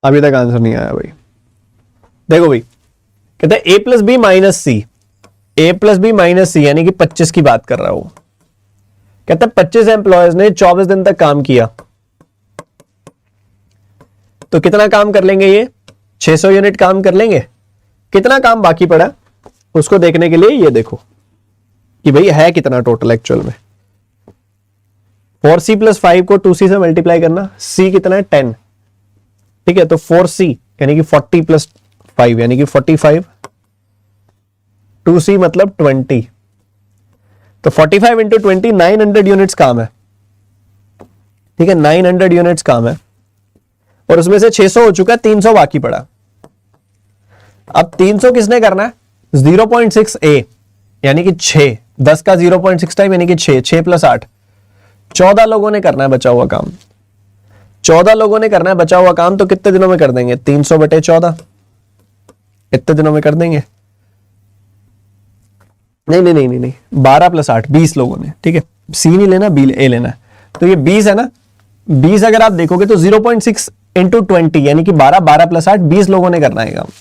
अभी तक आंसर नहीं आया भाई। देखो भाई, कहते हैं a plus B minus C, a plus B minus C यानी कि 25 की बात कर रहा हूं। कहता है 25 एम्प्लॉयज ने 24 दिन तक काम किया, तो कितना काम कर लेंगे ये 600 यूनिट काम कर लेंगे। कितना काम बाकी पड़ा उसको देखने के लिए ये देखो कि भाई है कितना टोटल एक्चुअल में। 4c प्लस 5 को 2c से मल्टीप्लाई करना, c कितना है 10। ठीक है, तो 4c यानी कि 40 प्लस 5 यानी कि 45, 2c मतलब 20, तो 45 इंटू 20 900 यूनिट्स काम है। ठीक है, 900 यूनिट्स काम है और उसमें से 600 हो चुका है, 300 बाकी पड़ा। अब 300 किसने करना है 0.6 a यानी कि 6, 10 का 0.6 टाइम यानी कि 6, 6 प्लस 8, 14 लोगों ने करना है बचा हुआ काम। 14 लोगों ने करना है बचा हुआ काम, तो कितने दिनों में कर देंगे 300/14, कितने दिनों में कर देंगे। नहीं नहीं नहीं नहीं नहीं 12 प्लस 8 20 लोगों ने। ठीक है, सी नहीं लेना बी ए लेना है, तो ये 20 है ना। 20 अगर आप देखोगे तो 0.6 इंटू 20 यानी कि 12, 12 प्लस 8 20 लोगों ने करना है काम।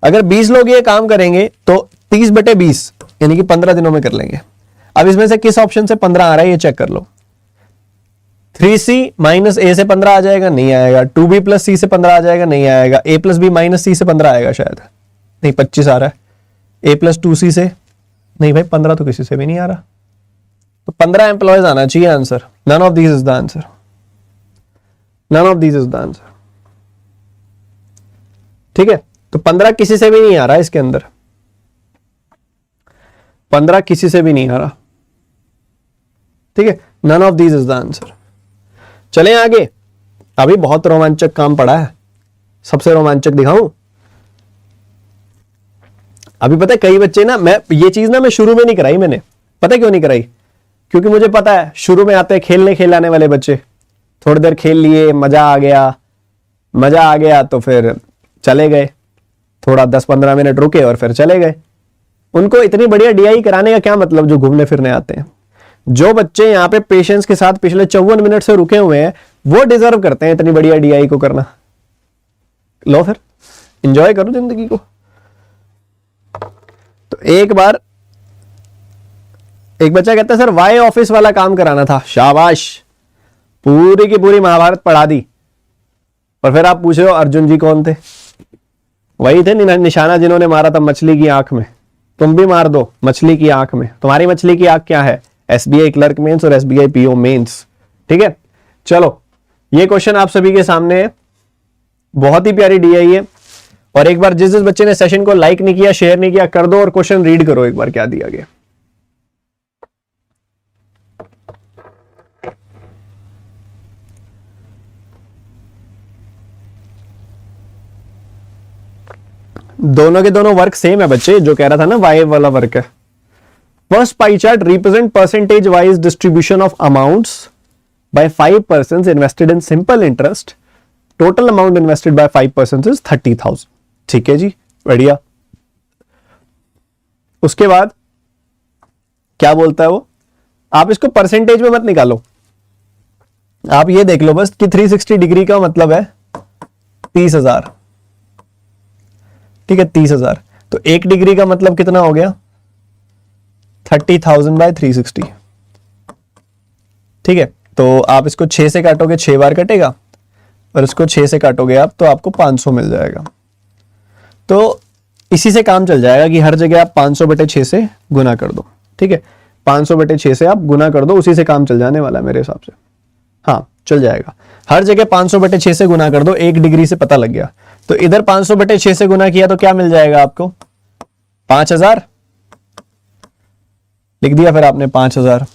अगर 20 लोग ये काम करेंगे तो 30/20 यानी कि 15 दिनों में कर लेंगे। अब इसमें से किस ऑप्शन से 15 आ रहा है ये चेक कर लो। 3c माइनस ए से 15 आ जाएगा, नहीं आएगा। 2b प्लस सी से 15 आ जाएगा, नहीं आएगा। a प्लस बी माइनस सी से 15 आएगा शायद, नहीं 25 आ रहा है। a प्लस 2c से नहीं भाई 15 तो किसी से भी नहीं आ रहा, तो 15 एम्प्लॉयज आना चाहिए answer. None of these is the answer, none of these is the answer. ठीक है, तो 15 किसी से भी नहीं आ रहा इसके अंदर, 15 किसी से भी नहीं आ रहा। ठीक है, none of these is the answer. चलें आगे, अभी बहुत रोमांचक काम पड़ा है, सबसे रोमांचक दिखाऊं। अभी पता है कई बच्चे ना, मैं ये चीज ना मैं शुरू में नहीं कराई मैंने, पता है क्यों नहीं कराई, क्योंकि मुझे पता है शुरू में आते हैं खेलने खिलाने वाले बच्चे, थोड़ी देर खेल लिए, मजा आ गया तो फिर चले गए, थोड़ा 10-15 मिनट रुके और फिर चले गए। उनको इतनी बढ़िया डीआई कराने का क्या मतलब जो घूमने फिरने आते हैं। जो बच्चे यहाँ पे पेशेंस के साथ पिछले 54 मिनट से रुके हुए हैं वो डिजर्व करते हैं इतनी बढ़िया डीआई को करना। लो फिर एंजॉय करो जिंदगी को। तो एक बार एक बच्चा कहता है सर वाई ऑफिस वाला काम कराना था। शाबाश, पूरी की पूरी महाभारत पढ़ा दी। और फिर आप पूछ रहे हो अर्जुन जी कौन थे? वही थे निशाना जिन्होंने मारा था मछली की आंख में। तुम भी मार दो मछली की आंख में। तुम्हारी मछली की आंख क्या है? एसबीआई क्लर्क मेंस और एसबीआई पीओ मेंस। ठीक है, चलो ये क्वेश्चन आप सभी के सामने है, बहुत ही प्यारी डीआई है। और एक बार जिस जिस बच्चे ने सेशन को लाइक नहीं किया, शेयर नहीं किया, कर दो और क्वेश्चन रीड करो एक बार क्या दिया गया। दोनों के दोनों वर्क सेम है बच्चे, जो कह रहा था ना वाई वाला वर्क है first pie chart represent percentage wise distribution of amounts by 5 person invested in simple interest. Total amount invested by 5 person is 30,000. ठीक है जी, बढ़िया. उसके बाद क्या बोलता है वो, आप इसको परसेंटेज में मत निकालो, आप ये देख लो बस कि 360 डिग्री का मतलब है 30,000. ठीक है, 30,000. तो 1 डिग्री का मतलब कितना हो गया, 30,000 बाय 360. ठीक है, तो आप इसको 6 से काटोगे, 6 बार कटेगा, और इसको 6 से काटोगे आप तो आपको 500 मिल जाएगा. तो इसी से काम चल जाएगा कि हर जगह आप 500/6 से गुना कर दो. ठीक है, 500/6 से आप गुना कर दो, उसी से काम चल जाने वाला है मेरे हिसाब से. हाँ, चल जाएगा. हर जगह 500/6 से गुना कर दो, 1 डिग्री से पता लग गया. तो इधर 500/6 से गुना किया तो क्या मिल जाएगा आपको, 5,000 लिख दिया, फिर आपने 5,000.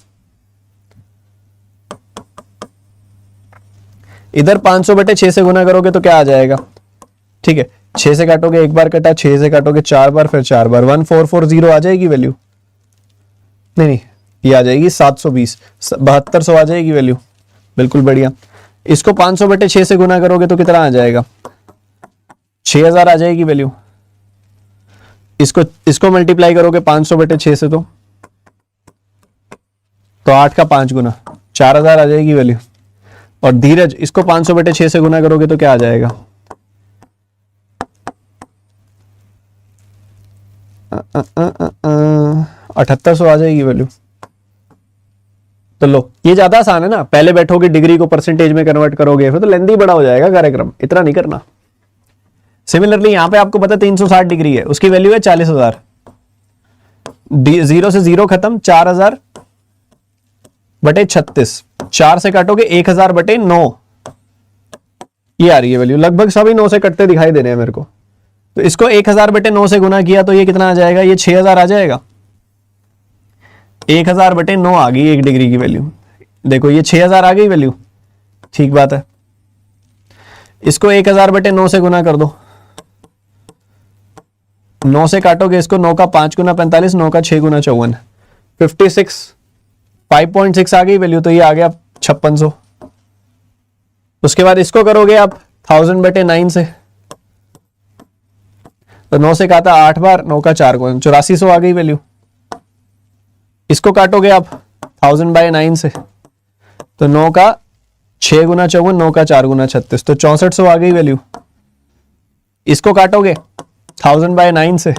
इधर 500/6 से गुना करोगे तो क्या आ जाएगा. ठीक है, 6 से काटोगे, 1 बार कटा, 6 से काटोगे 4 बार, फिर 4 बार, 1440 आ जाएगी वैल्यू. नहीं, ये आ जाएगी 720, 7200 आ जाएगी वैल्यू. बिल्कुल बढ़िया. इसको 500/6 से गुना करोगे तो कितना आ जाएगा, 6,000 आ जाएगी वैल्यू. इसको मल्टीप्लाई करोगे 500/6 से तो 8 का 5 गुना, 4,000 आ जाएगी वैल्यू. और धीरज, इसको 500/6 से गुना करोगे तो क्या आ जाएगा, 7,800 आ जाएगी वैल्यू. तो लो, ये ज्यादा आसान है ना, पहले बैठोगे डिग्री को परसेंटेज में कन्वर्ट करोगे, फिर तो लेंथी बड़ा हो जाएगा कार्यक्रम, इतना नहीं करना. सिमिलरली यहां पे आपको पता 360 डिग्री है, उसकी वैल्यू है 40,000. 0 से 0 खत्म, 4,000/36. 4 से काटोगे 1,000/9, ये आ रही है वैल्यू. लगभग सभी 9 से कटते दिखाई दे रहे हैं मेरे को. तो इसको 1,000/9 से गुना किया तो ये कितना आ जाएगा, ये 6,000 आ जाएगा. 1,000/9 आ गई 1 डिग्री की वैल्यू. देखो ये 6,000 आ गई वैल्यू. ठीक बात है. इसको 1,000/9 से गुना कर दो, 9 से काटोगे इसको, 9 का 5 गुना 45, 9 का 6 गुना 54, 56, 5.6 आ गई वैल्यू. तो ये आ गया 5600. उसके बाद इसको करोगे आप 1000/9 से, तो 9 से काटा 8 बार, 9 का 4 गुना 8400 आ गई वैल्यू. इसको काटोगे आप 1000/9 से, तो 9 का 6 गुना 54, 9 का 4 गुना 36, तो 6400 आ गई वैल्यू. इसको काटोगे 1000/9 से,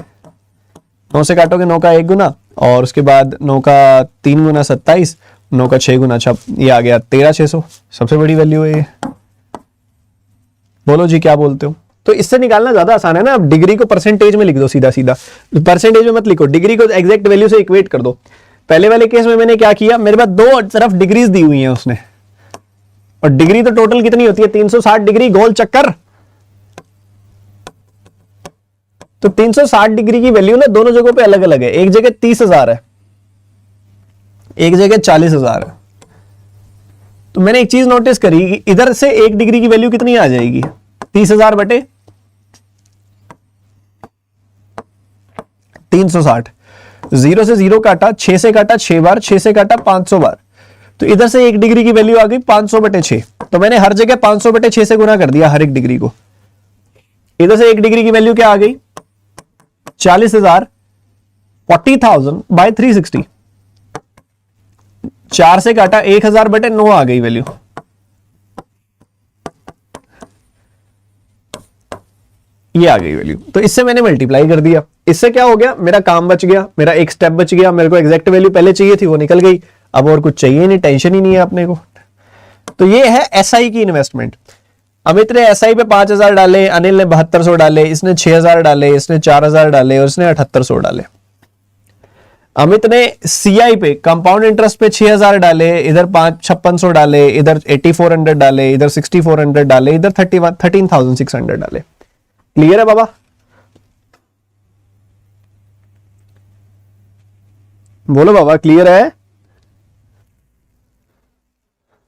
9 से काटोगे 9 का 1 गुना, और उसके बाद 9 का 3 गुना 27, 9 का 6 गुना 6, ये आ गया 13,600. सबसे बड़ी वैल्यू है ये. बोलो जी क्या बोलते हो. तो इससे निकालना ज्यादा आसान है ना. अब डिग्री को परसेंटेज में लिख दो, सीधा सीधा. परसेंटेज में मत लिखो, डिग्री को एग्जैक्ट वैल्यू से इक्वेट कर दो. पहले वाले केस में मैंने क्या किया, मेरे पास दो तरफ डिग्रीज दी हुई हैं उसने, और डिग्री तो टोटल कितनी होती है, 360 डिग्री गोल चक्कर. तो 360 डिग्री की वैल्यू ना दोनों जगहों पे अलग अलग है. एक जगह 30,000 है, एक जगह 40,000 है. तो मैंने एक चीज नोटिस करी कि इधर से 1 डिग्री की वैल्यू कितनी आ जाएगी, 30,000/360. 0 से 0 काटा, 6 से काटा 6 बार, 6 से काटा 500 बार. तो इधर से 1 डिग्री की वैल्यू आ गई 500/6. तो मैंने हर जगह 500/6 से गुना कर दिया हर एक डिग्री को. इधर से 1 डिग्री की वैल्यू क्या आ गई, 40,000, 40,000/360. 4 से काटा 1,000/9 आ गई वैल्यू. ये आ गई वैल्यू. तो इससे मैंने मल्टीप्लाई कर दिया. इससे क्या हो गया, मेरा काम बच गया, मेरा एक स्टेप बच गया. मेरे को एग्जैक्ट वैल्यू पहले चाहिए थी, वो निकल गई. अब और कुछ चाहिए नहीं, टेंशन ही नहीं है अपने को. तो ये है एसआई की इन्वेस्टमेंट. अमित ने एसआई पे 5,000 डाले, अनिल ने 7200 डाले, इसने 6,000 डाले, इसने 4,000 डाले, और इसने 7800 डाले. अमित ने सीआई पे कंपाउंड इंटरेस्ट पे 6,000 डाले, इधर 5600 डाले, इधर 8400 डाले, इधर 6400 डाले, इधर 13,600 डाले. क्लियर है बाबा. बोलो बाबा क्लियर है.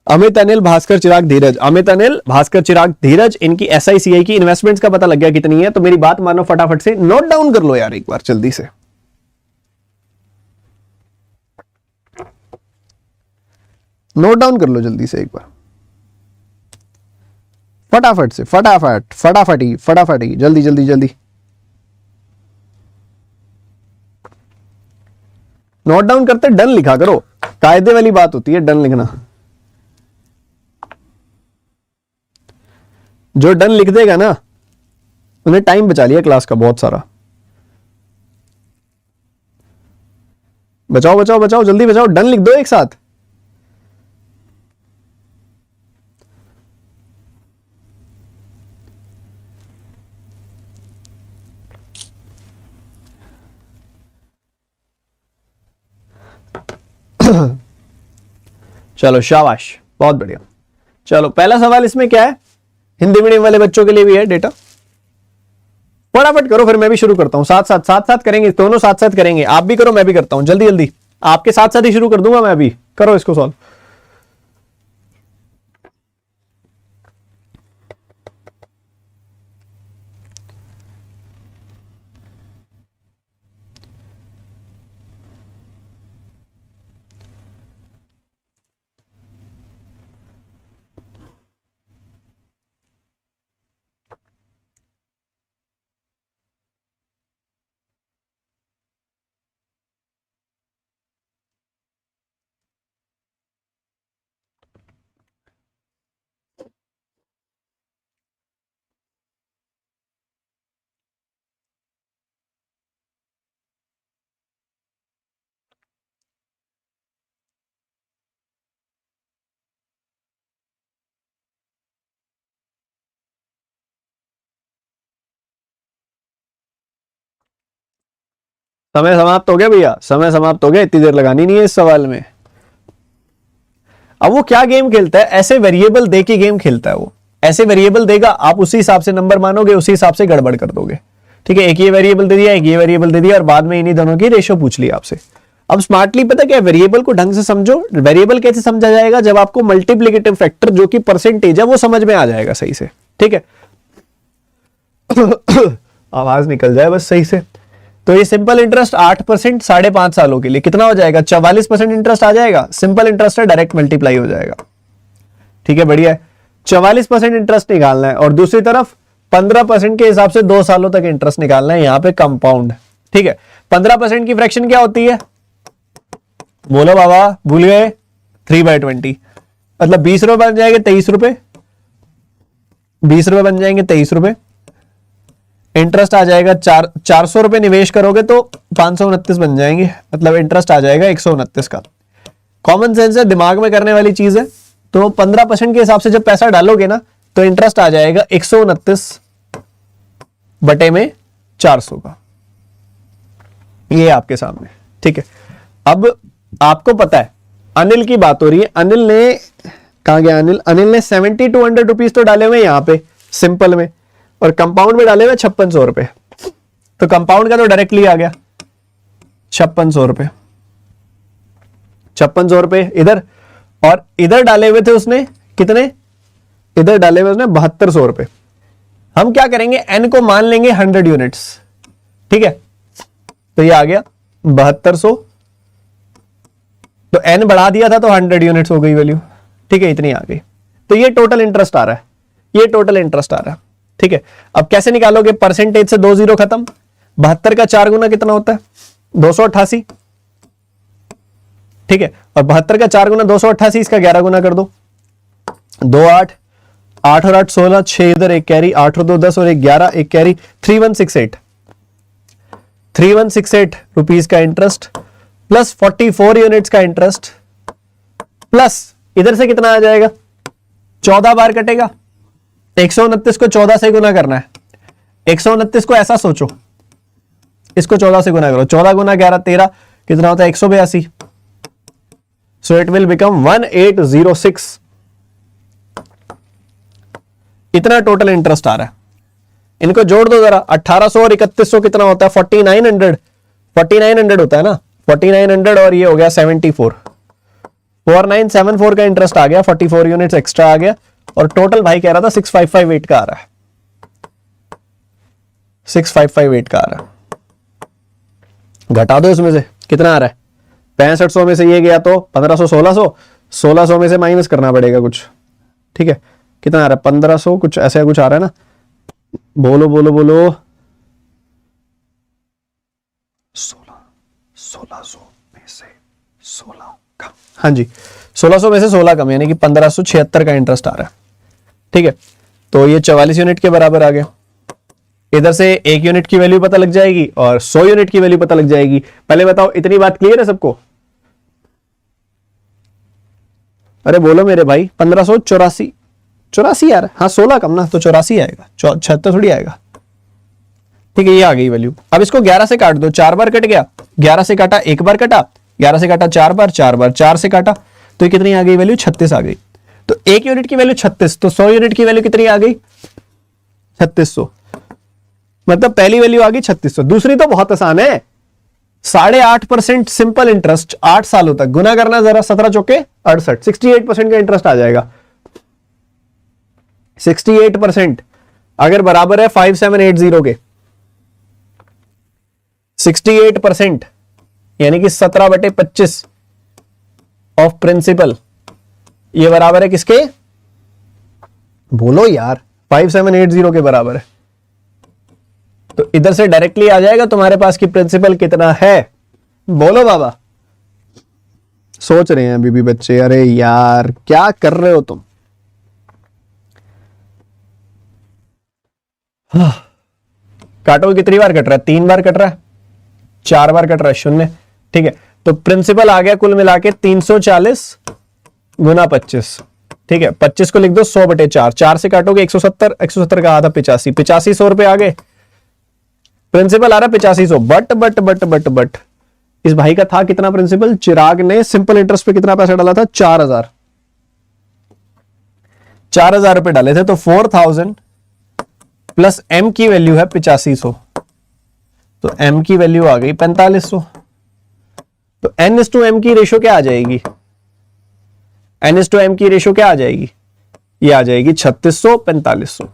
अमित, अनिल, भास्कर, चिराग, धीरज. अमित, अनिल, भास्कर, चिराग, धीरज, इनकी एसआईसीआई की इन्वेस्टमेंट्स का पता लग गया कितनी है. तो मेरी बात मानो, फटाफट से नोट डाउन कर लो यार एक बार जल्दी से. नोट डाउन कर लो जल्दी से एक बार, फटाफट से, फटाफट, फटाफटी, फटाफटी, जल्दी जल्दी जल्दी। नोट डाउन करते डन लिखा करो, कायदे वाली बात होती है डन लिखना। जो डन लिख देगा ना उन्हें टाइम बचा लिया क्लास का बहुत सारा। बचाओ बचाओ बचाओ, जल्दी बचाओ, डन लिख दो एक साथ। चलो शाबाश, बहुत बढ़िया। चलो पहला सवाल इसमें क्या है, हिंदी मीडियम वाले बच्चों के लिए भी है डेटा। फटाफट करो फिर मैं भी शुरू करता हूं, साथ साथ करेंगे, दोनों साथ साथ करेंगे, आप भी करो मैं भी करता हूं, जल्दी जल्दी आपके साथ साथ ही शुरू कर दूंगा मैं भी। करो इसको सॉल्व। समय समाप्त हो गया भैया, समय समाप्त हो गया, इतनी देर लगानी नहीं है इस सवाल में। अब वो क्या गेम खेलता है, ऐसे वेरिएबल दे के गेम खेलता है वो, ऐसे वेरिएबल देगा, आप उसी हिसाब से नंबर मानोगे, उसी हिसाब से गड़बड़ कर दोगे। ठीक है, एक ये वेरिएबल दे दिया, एक ये वेरिएबल दे दिया, और बाद में इन्हीं दोनों की रेशो पूछ ली आपसे। अब स्मार्टली पता क्या, वेरिएबल को ढंग से समझो। वेरिएबल कैसे समझा जाएगा, जब आपको मल्टीप्लिकेटिव फैक्टर जो कि परसेंटेज है वो समझ में आ जाएगा सही से। ठीक है आवाज निकल जाए बस सही से। तो ये सिंपल इंटरेस्ट 8% 5.5 सालों के लिए कितना हो जाएगा, 44% इंटरेस्ट आ जाएगा। सिंपल इंटरेस्ट है, डायरेक्ट मल्टीप्लाई हो जाएगा। ठीक है, बढ़िया है। 44% इंटरेस्ट निकालना है, और दूसरी तरफ 15% के हिसाब से 2 सालों तक इंटरेस्ट निकालना है, यहां पे कंपाउंड। ठीक है, 15% की फ्रैक्शन क्या होती है, बोलो बाबा, भूल गए, 3/20, मतलब 20 रुपए बन जाएंगे 23 रुपए, 20 रुपए बन जाएंगे 23 रुपए। इंटरेस्ट आ जाएगा 400 रुपए निवेश करोगे तो 529 बन जाएंगे, मतलब इंटरेस्ट आ जाएगा 129 का। कॉमन सेंस है, दिमाग में करने वाली चीज है। तो 15% के हिसाब से जब पैसा डालोगे ना तो इंटरेस्ट आ जाएगा 129 बटे में 400 का, ये आपके सामने। ठीक है, अब आपको पता है अनिल की बात हो रही है। अनिल ने कहा गया, अनिल ने 7200 रुपीज तो डाले हुए यहां पे सिंपल में, और कंपाउंड में डाले हुए 5600 रुपए। तो कंपाउंड का तो डायरेक्टली आ गया 5600 रुपए, 5600 रुपए इधर, और इधर डाले हुए थे उसने कितने, इधर डाले हुए उसने 7200 रुपए। हम क्या करेंगे, एन को मान लेंगे 100 यूनिट्स। ठीक है, तो ये आ गया 7200, तो एन बढ़ा दिया था तो 100 यूनिट्स हो गई वैल्यू। ठीक है, इतनी आ गई। तो ये टोटल इंटरेस्ट आ रहा है, ये टोटल इंटरेस्ट आ रहा है। ठीक है, अब कैसे निकालोगे, परसेंटेज से 2 जीरो खत्म। 72 का 4 गुना कितना होता है, 288। ठीक है, और 72 का 4 गुना 288, इसका 11 गुना कर दो, 2 8, 8 और 8 16, 6 इधर एक कैरी, 8 और 2 10 और 1 11, एक कैरी, 3168, 3168 रुपीज का इंटरेस्ट, प्लस 44 यूनिट्स का इंटरेस्ट, प्लस इधर से कितना आ जाएगा, 14 बार कटेगा। 129 को 14 से गुना करना है। 129 को ऐसा सोचो, इसको 14 से गुना करो, 14 गुना 11 13, कितना होता है 182। So it will become 1806। इतना टोटल इंटरेस्ट आ रहा है। इनको जोड़ दो जरा, 1800 और 3100 कितना होता है, 4900, 4900 होता है ना, 4900 और ये हो गया 74, 4974 का इंटरेस्ट आ गया, 44 यूनिट्स एक्स्ट्रा आ गया, और टोटल भाई कह रहा था 6558 का आ रहा है, 6558 का आ रहा है। घटा दो इसमें से, कितना आ रहा है, 6500 में से ये गया तो 1500 1600, 1600 में से माइनस करना पड़ेगा कुछ, ठीक है। कितना आ रहा है? 1500 कुछ ऐसा कुछ आ रहा है ना। बोलो बोलो बोलो। 1600 में से 16 कम। हाँ जी, 1600 में से 16 कम, यानी कि 1576 का इंटरेस्ट आ रहा है, ठीक है। तो ये 44 यूनिट के बराबर आ गया। इधर से 1 यूनिट की वैल्यू पता लग जाएगी और 100 यूनिट की वैल्यू पता लग जाएगी। पहले बताओ, इतनी बात क्लियर है सबको? अरे बोलो मेरे भाई। 1584, 84 यार, हाँ 16 कम ना, तो 84 आएगा, 76 थोड़ी आएगा, ठीक है। ये आ गई वैल्यू। अब इसको 11 से काट दो, 4 बार कट गया, 11 से काटा 1 बार कटा, 11 से काटा 4 बार, 4 बार 4 से काटा, तो कितनी आ गई वैल्यू? 36 आ गई। तो 1 यूनिट की वैल्यू 36, तो 100 यूनिट की वैल्यू कितनी आ गई? 3600। मतलब पहली वैल्यू आ गई 3600। दूसरी तो बहुत आसान है, 8.5% सिंपल इंटरेस्ट 8 सालों तक, गुना करना जरा, 17 चौके 68, 68% का इंटरेस्ट आ जाएगा। 68% अगर बराबर है 5780 के, 68% यानी कि 17/25 ऑफ प्रिंसिपल, ये बराबर है किसके? बोलो यार, 5780 के बराबर है। तो इधर से डायरेक्टली आ जाएगा तुम्हारे पास कि प्रिंसिपल कितना है। बोलो बाबा। सोच रहे हैं अभी भी बच्चे, अरे यार क्या कर रहे हो तुम? काटो, कितनी बार कट रहा है? 3 बार कट रहा है, 4 बार कट रहा है, 0, ठीक है। तो प्रिंसिपल आ गया कुल मिला के 340 गुना 25, ठीक है। 25 को लिख दो 100/4, 4 से काटोगे 170, 170 का आधा 85, 8500 रुपए आ गए। प्रिंसिपल आ रहा 8500, बट इस भाई का था कितना प्रिंसिपल? चिराग ने सिंपल इंटरेस्ट पे कितना पैसा डाला था? 4000, 4000 रुपए डाले थे। तो 4000 प्लस एम की वैल्यू है 8500, तो एम की वैल्यू आ गई 4500। तो n/m की रेशो क्या आ जाएगी? n/m की रेशो क्या आ जाएगी? ये आ जाएगी 3600 4500।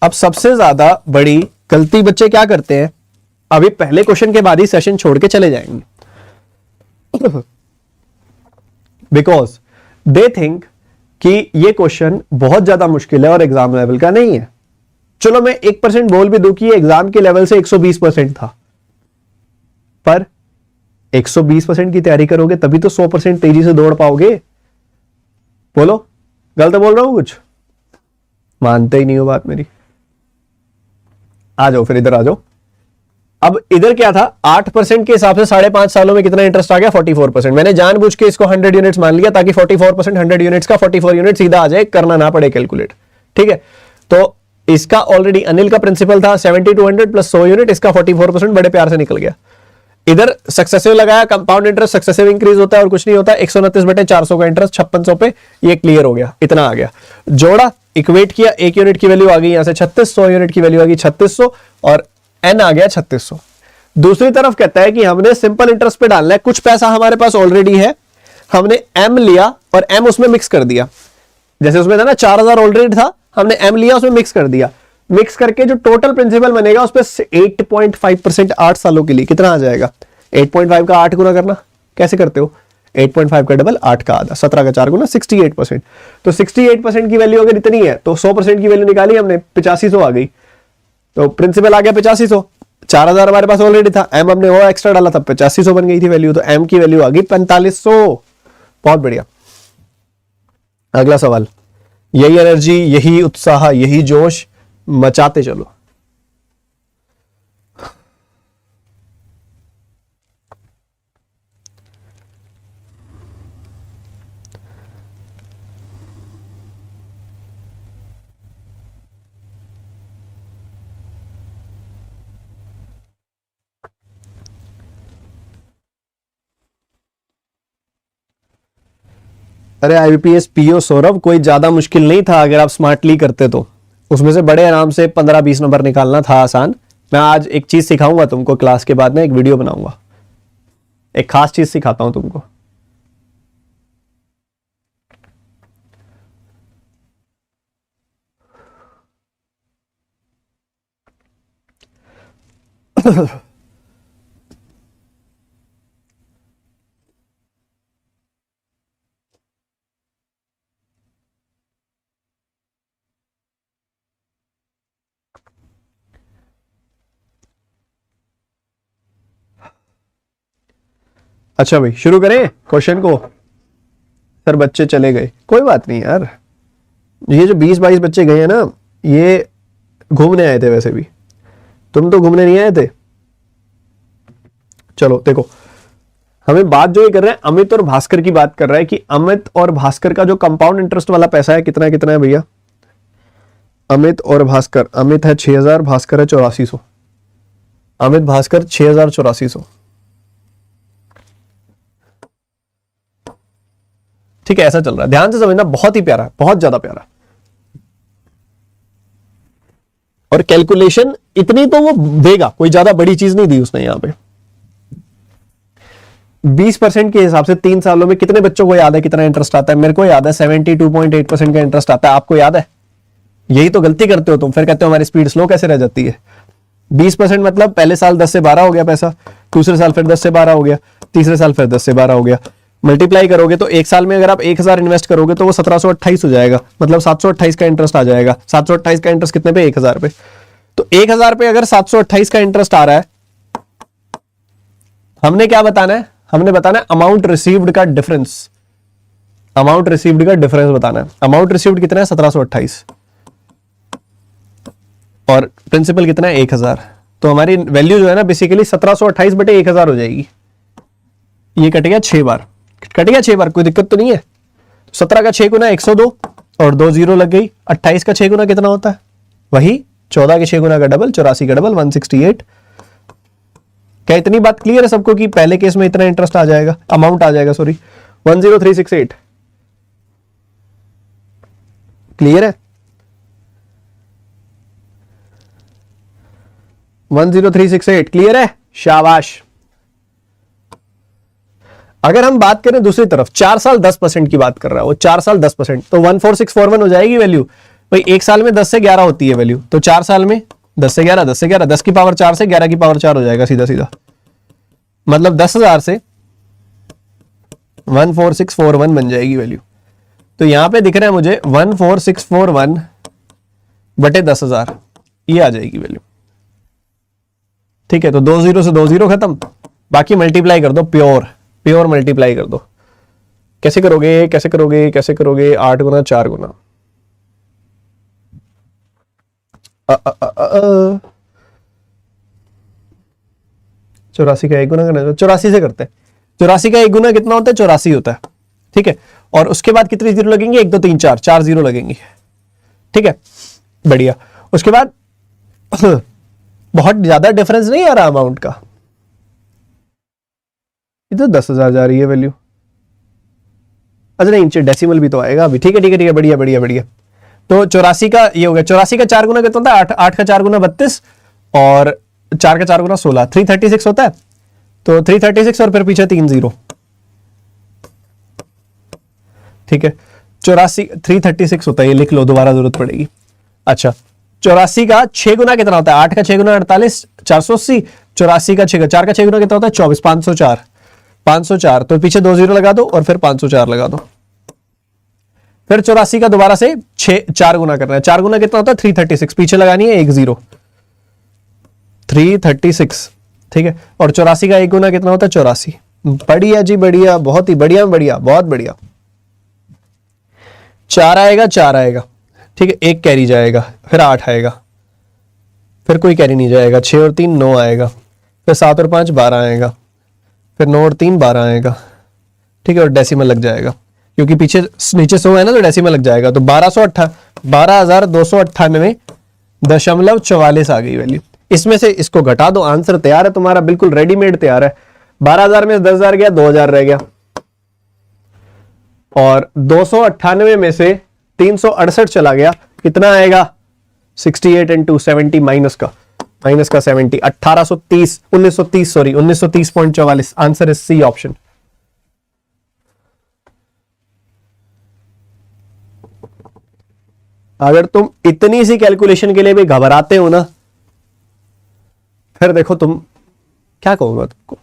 अब सबसे ज्यादा बड़ी गलती बच्चे क्या करते हैं? अभी पहले क्वेश्चन के बाद ही सेशन छोड़ के चले जाएंगे बिकॉज दे थिंक कि ये क्वेश्चन बहुत ज्यादा मुश्किल है और एग्जाम लेवल का नहीं है। चलो मैं 1% बोल भी दूं कि एग्जाम के लेवल से 120% था, पर 120% की तैयारी करोगे तभी तो 100% तेजी से दौड़ पाओगे। बोलो, गलत बोल रहा हूं कुछ? मानते ही नहीं हो बात मेरी। आ जाओ फिर, इधर आ जाओ। अब इधर क्या था? 8% के हिसाब से 5.5 सालों में कितना इंटरेस्ट आ गया? 44%। मैंने जानबूझ के इसको 100 यूनिट्स मान लिया ताकि 44% 100 यूनिट्स का 44 यूनिट सीधा आ जाए, करना ना पड़े कैलकुलेट, ठीक है। तो इसका ऑलरेडी अनिल का प्रिंसिपल था 70 to 100 प्लस 100 यूनिट, इसका 44% बड़े प्यार से निकल गया। इधर सक्सेसिव लगाया, कंपाउंड इंटरेस्ट सक्सेसिव इंक्रीज होता है और कुछ नहीं होता। 129/400 का इंटरेस्ट 5600 पे, ये क्लियर हो गया, इतना आ गया। जोड़ा, इक्वेट किया, 1 यूनिट की वैल्यू आ गई यहां से 36, 100 यूनिट की वैल्यू आ गई 3600 और एन आ गया 3600। दूसरी तरफ कहता है कि हमने सिंपल इंटरेस्ट पे डालना है, कुछ पैसा हमारे पास ऑलरेडी है, हमने एम लिया और एम उसमें मिक्स कर दिया। जैसे उसमें था ना 4000 ऑलरेडी था, हमने एम लिया उसमें मिक्स कर दिया। मिक्स करके जो टोटल प्रिंसिपल बनेगा उस पर 8.5% 8 सालों के लिए कितना आ जाएगा? 8.5 का 8 गुना करना, कैसे करते हो? 8.5 का डबल 8 का आधा, 17 का 4 गुना 68%। तो 68% की वैल्यू अगर इतनी है तो 100% की वैल्यू निकाली हमने, 8500 आ गई। तो प्रिंसिपल आ गया 8500, 4000 हमारे पास ऑलरेडी था, एम हमने वो एक्स्ट्रा डाला था, 8500 बन गई थी वैल्यू, तो एम की वैल्यू आ गई 4500। बहुत बढ़िया। अगला सवाल। यही एनर्जी, यही उत्साह, यही जोश मचाते चलो। अरे आईबीपीएस पीओ सौरभ, कोई ज्यादा मुश्किल नहीं था अगर आप स्मार्टली करते तो। उसमें से बड़े आराम से 15-20 नंबर निकालना था आसान। मैं आज एक चीज सिखाऊंगा तुमको, क्लास के बाद ना एक वीडियो बनाऊंगा, एक खास चीज सिखाता हूं तुमको। अच्छा भाई शुरू करें क्वेश्चन को। सर बच्चे चले गए, कोई बात नहीं यार, ये जो 20-22 बच्चे गए हैं ना, ये घूमने आए थे, वैसे भी तुम तो घूमने नहीं आए थे। चलो देखो, हमें बात जो ये कर रहे हैं अमित और भास्कर की बात कर रहा है कि अमित और भास्कर का जो कंपाउंड इंटरेस्ट वाला पैसा है कितना कितना है भैया। अमित और भास्कर, अमित है 6000, भास्कर है 8400। अमित भास्कर 6000 8400। ठीक है, ऐसा चल रहा है, ध्यान से समझना, बहुत ही प्यारा, बहुत ज्यादा प्यारा। और कैलकुलेशन इतनी तो वो देगा, कोई ज्यादा बड़ी चीज नहीं दी उसने यहां पे। 20% के हिसाब से 3 सालों में कितने बच्चों को याद है कितना इंटरेस्ट आता है? मेरे को याद है 72.8% का इंटरेस्ट आता है। आपको याद है? यही तो गलती करते हो तुम, फिर कहते हो हमारी स्पीड स्लो कैसे रह जाती है। 20% मतलब पहले साल 10 से 12 हो गया पैसा, दूसरे साल फिर 10 से 12 हो गया, तीसरे साल फिर 10 से 12 हो गया। मल्टीप्लाई करोगे तो एक साल में अगर आप 1000 इन्वेस्ट करोगे तो वो 1728 हो जाएगा, मतलब 728 का इंटरेस्ट आ जाएगा। 728 का इंटरेस्ट कितने पे? 1000 पे। तो 1000 पे अगर 728 का इंटरेस्ट आ रहा है, हमने क्या बताना है? हमने बताना है अमाउंट रिसीव्ड का डिफरेंस। अमाउंट रिसीव्ड का डिफरेंस बताना है। अमाउंट रिसीव्ड कितना है? 1728, और प्रिंसिपल कितना है? 1000। तो हमारी वैल्यू जो है ना बेसिकली 1728 बटे 1000 हो जाएगी। ये कट गया 6 बार, कट गया 6 बार, कोई दिक्कत तो नहीं है। 17 का 6 गुना 102 और 2 जीरो लग गई। 28 का 6 गुना कितना होता है? वही 14 के 6 गुना का डबल, 84 का डबल, 168। क्या इतनी बात क्लियर है सबको कि पहले केस में इतना इंटरेस्ट आ जाएगा, अमाउंट आ जाएगा, सॉरी 10368? क्लियर है? 10368 क्लियर है? शाबाश। अगर हम बात करें दूसरी तरफ, 4 साल 10% की बात कर रहा है वो, 4 साल 10%, तो 14641 हो जाएगी वैल्यू। भाई एक साल में 10 से 11 होती है वैल्यू, तो 4 साल में 10 से 11, 10 से 11, 10 की पावर 4 से 11 की पावर 4 हो जाएगा सीधा सीधा। मतलब 10,000 से 14641 बन जाएगी वैल्यू। तो यहां पे दिख रहा है मुझे 14641 बटे 10,000, ये आ जाएगी वैल्यू। ठीक है, तो 2 जीरो से 2 जीरो खत्म, बाकी मल्टीप्लाई कर दो, प्योर प्योर मल्टीप्लाई कर दो। कैसे करोगे? कैसे करोगे? कैसे करोगे? 8 गुना 4 गुना 84 का 1 गुना करना, 84 से करते हैं। 84 का 1 गुना कितना होता है? 84 होता है। ठीक है, और उसके बाद कितने जीरो लगेंगे? 1 2 3 4, 4 जीरो लगेंगे। ठीक है, बढ़िया। उसके बाद बहुत ज्यादा डिफरेंस नहीं आ रहा अमाउंट का, इधर 10,000 जा रही है वैल्यू। अच्छा नहीं, डेसिमल भी तो आएगा अभी। ठीक है ठीक है ठीक है, बढ़िया बढ़िया बढ़िया। तो 84 का ये हो गया। 84 का 4 गुना कितना होता है? 8। 8 का 4 गुना 32 और 4 का 4 गुना 16, 336 होता है। तो 336 और फिर पीछे 3 जीरो। ठीक है, 84 336 होता है, ये लिख लो, दोबारा जरूरत पड़ेगी। अच्छा, 84 का 6 गुना कितना होता है? 8 का 6 गुना 48, 480। 84 का 6 का 4 का 6 गुना कितना होता है? 24, 504। 504, तो पीछे 2 जीरो लगा दो और फिर 504 लगा दो। फिर 84 का दोबारा से 4 गुना करना है। 4 गुना कितना होता है? 336, पीछे लगानी है 1 जीरो, 336। ठीक है, और 84 का 1 गुना कितना होता है? 84। बढ़िया जी बढ़िया, बहुत ही बढ़िया बढ़िया, बहुत बढ़िया। 4 आएगा, 4 आएगा। ठीक है, 1 कैरी जाएगा, फिर 8 आएगा, फिर कोई कैरी नहीं जाएगा। 6 और 3 9 आएगा, फिर 7 और 5 12 आएगा, फिर 9 और 3 12 आएगा। ठीक है, और डेसिमल लग जाएगा क्योंकि पीछे नीचे 100 है ना, तो डेसिमल लग जाएगा। तो 12,298.44 आ गई वैल्यू। इसमें से इसको घटा दो, आंसर तैयार है तुम्हारा, बिल्कुल रेडीमेड तैयार है। 12,000 में 10,000 गया, 2,000 रह गया, और 298 में से 368 चला गया, कितना आएगा? 68 into 70 माइनस का 70, 1830 1930 sorry 1930.44। Answer is C option. अगर तुम इतनी सी कैलकुलेशन के लिए भी घबराते हो ना, फिर देखो तुम क्या कहूंगा तुमको।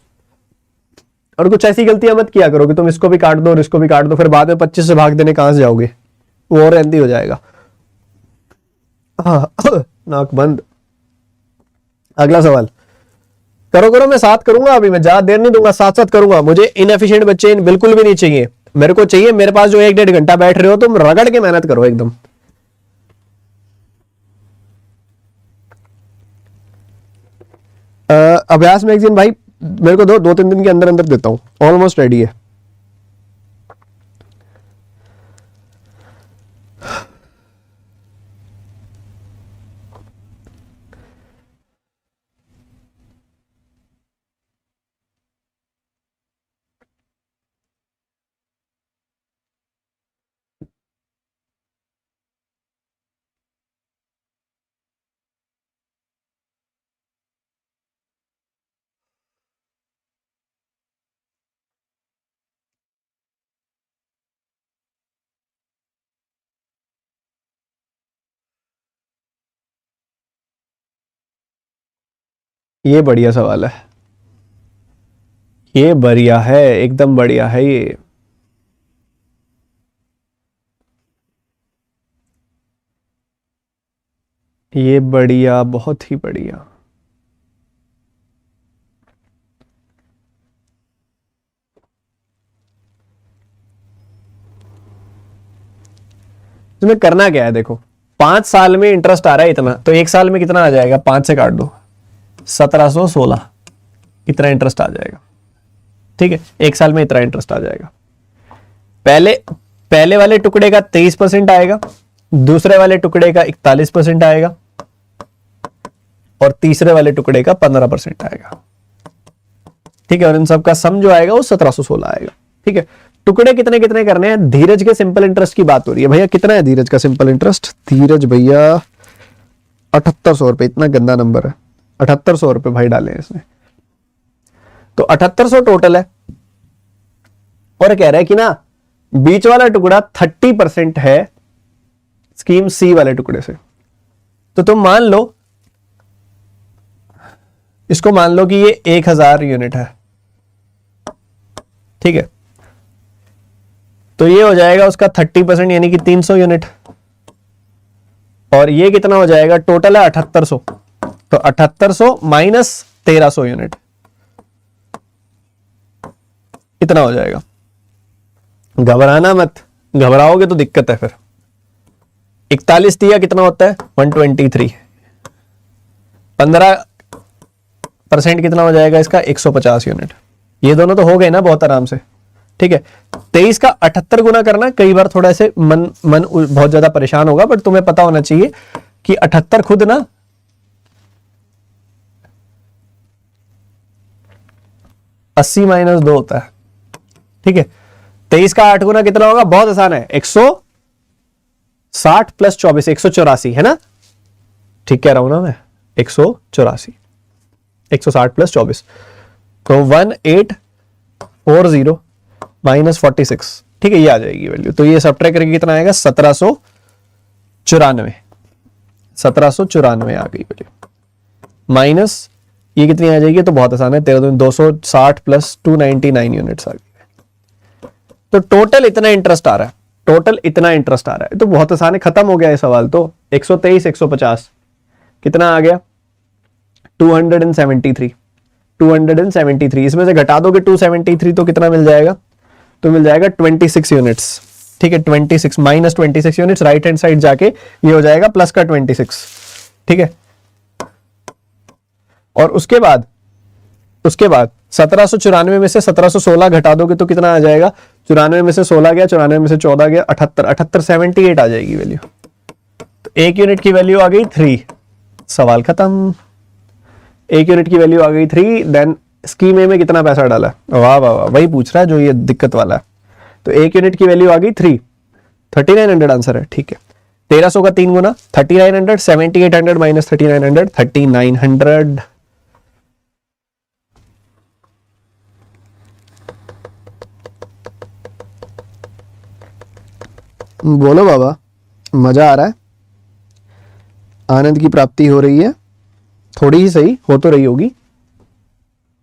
और कुछ ऐसी गलतियां मत किया करो कि तुम इसको भी काट दो और इसको भी काट दो, फिर बाद में 25 से भाग देने कहां से जाओगे, वो और एंदी हो जाएगा। नाक बंद। अगला सवाल, करो करो, मैं साथ करूंगा, अभी मैं ज्यादा देर नहीं दूंगा, साथ साथ करूंगा। मुझे इनएफिशिएंट बच्चे बिल्कुल भी नहीं चाहिए, मेरे को चाहिए मेरे पास जो 1-1.5 घंटा बैठ रहे हो तुम रगड़ के मेहनत करो एकदम। अभ्यास मैगजीन भाई मेरे को 2-3 दिन के अंदर अंदर देता हूं, ऑलमोस्ट रेडी है। ये बढ़िया सवाल है, ये बढ़िया है, एकदम बढ़िया है ये बढ़िया, बहुत ही बढ़िया। तुम्हें करना क्या है, देखो 5 साल में इंटरेस्ट आ रहा है इतना, तो 1 साल में कितना आ जाएगा, 5 से काट दो, 1716 इतना इंटरेस्ट आ जाएगा। ठीक है, 1 साल में इतना इंटरेस्ट आ जाएगा। पहले वाले टुकड़े का 23% आएगा, दूसरे वाले टुकड़े का 41% आएगा, और तीसरे वाले टुकड़े का 15% आएगा। ठीक है, और इन सब का सम जो आएगा वो 1716 आएगा। ठीक है, टुकड़े कितने कितने करने हैं, धीरज के सिंपल इंटरेस्ट की बात हो रही है। भैया कितना है धीरज का सिंपल इंटरेस्ट, धीरज भैया 7800 रुपए, इतना गंदा नंबर है, 7800 रुपए भाई डाले हैं इसने, तो 7800 टोटल है। और कह रहा है कि ना बीच वाला टुकड़ा 30% है स्कीम सी वाले टुकड़े से। तो तुम मान लो, इसको मान लो कि ये 1000 यूनिट है। ठीक है, तो ये हो जाएगा उसका 30% यानी कि 300 यूनिट, और ये कितना हो जाएगा, टोटल है 7800, तो 7800 माइनस 1300 यूनिट, इतना हो जाएगा। घबराना मत, घबराओगे तो दिक्कत है फिर। 41 दिया कितना होता है, 123, 15% कितना हो जाएगा इसका, 150 यूनिट। ये दोनों तो हो गए ना बहुत आराम से। ठीक है, 23 का 78 गुना करना, कई बार थोड़ा ऐसे मन बहुत ज्यादा परेशान होगा, बट तुम्हें पता होना चाहिए कि 78 खुद ना 80 माइनस 2 होता है। ठीक है, 23 का 8 गुना कितना होगा, बहुत आसान है, 160 प्लस 24, 184 है ना, ठीक कह रहा हूं ना मैं, 184, 160 प्लस 24, तो 1840 माइनस 46। ठीक है, ये आ जाएगी वैल्यू, तो ये सब्ट्रैक्ट करके कितना आएगा, 1794, 1794 आ गई वैल्यू, माइनस ये कितनी आ जाएगी, तो बहुत आसान है, 260 प्लस 299 यूनिट्स आ गई। तो टोटल इतना इंटरेस्ट आ रहा है, टोटल इतना इंटरेस्ट आ रहा है, तो बहुत आसान है, खत्म हो गया ये सवाल। तो 123 150 कितना आ गया, 273, 273, इसमें से घटा दोगे 273 तो कितना मिल जाएगा, तो मिल जाएगा 26 यूनिट्स। ठीक है, 26 minus 26 units, right hand side जाके ये हो जाएगा प्लस का 26। ठीक है, और उसके बाद 1794 में से 1716 घटा दोगे तो कितना आ जाएगा, 94 में से 16 गया, 94 में से 14 गया, 78 78 आ जाएगी वैल्यू। तो 1 यूनिट की वैल्यू आ गई 3, सवाल खत्म। 1 यूनिट की वैल्यू आ गई 3, देन स्कीम ए में कितना पैसा डाला, वाह वाह वाह, वही पूछ रहा है जो ये दिक्कत वाला है। तो 1 यूनिट की वैल्यू आ गई 3, 3900 आंसर है। ठीक है, 1300 का 3 गुना 3900, 7800 माइनस 3900, 3900। बोलो बाबा, मजा आ रहा है, आनंद की प्राप्ति हो रही है, थोड़ी ही सही हो तो रही होगी।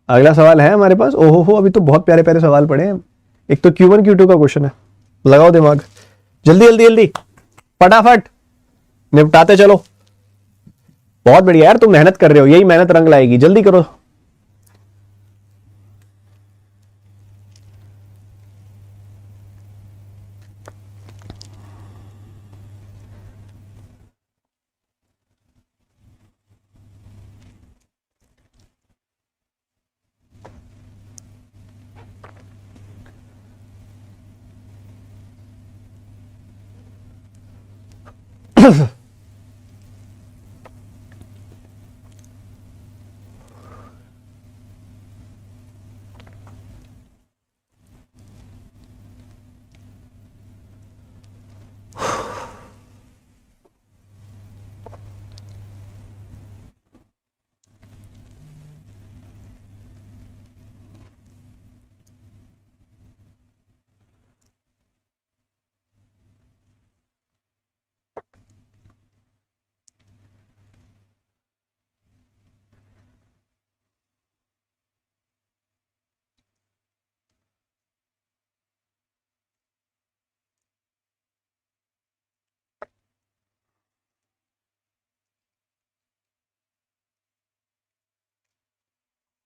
अगला सवाल है हमारे पास, ओहो हो, अभी तो बहुत प्यारे प्यारे सवाल पड़े हैं। एक तो Q1 Q2 का क्वेश्चन है, लगाओ दिमाग, जल्दी जल्दी जल्दी फटाफट निपटाते चलो। बहुत बढ़िया यार, तुम मेहनत कर रहे हो, यही मेहनत रंग लाएगी, जल्दी करो।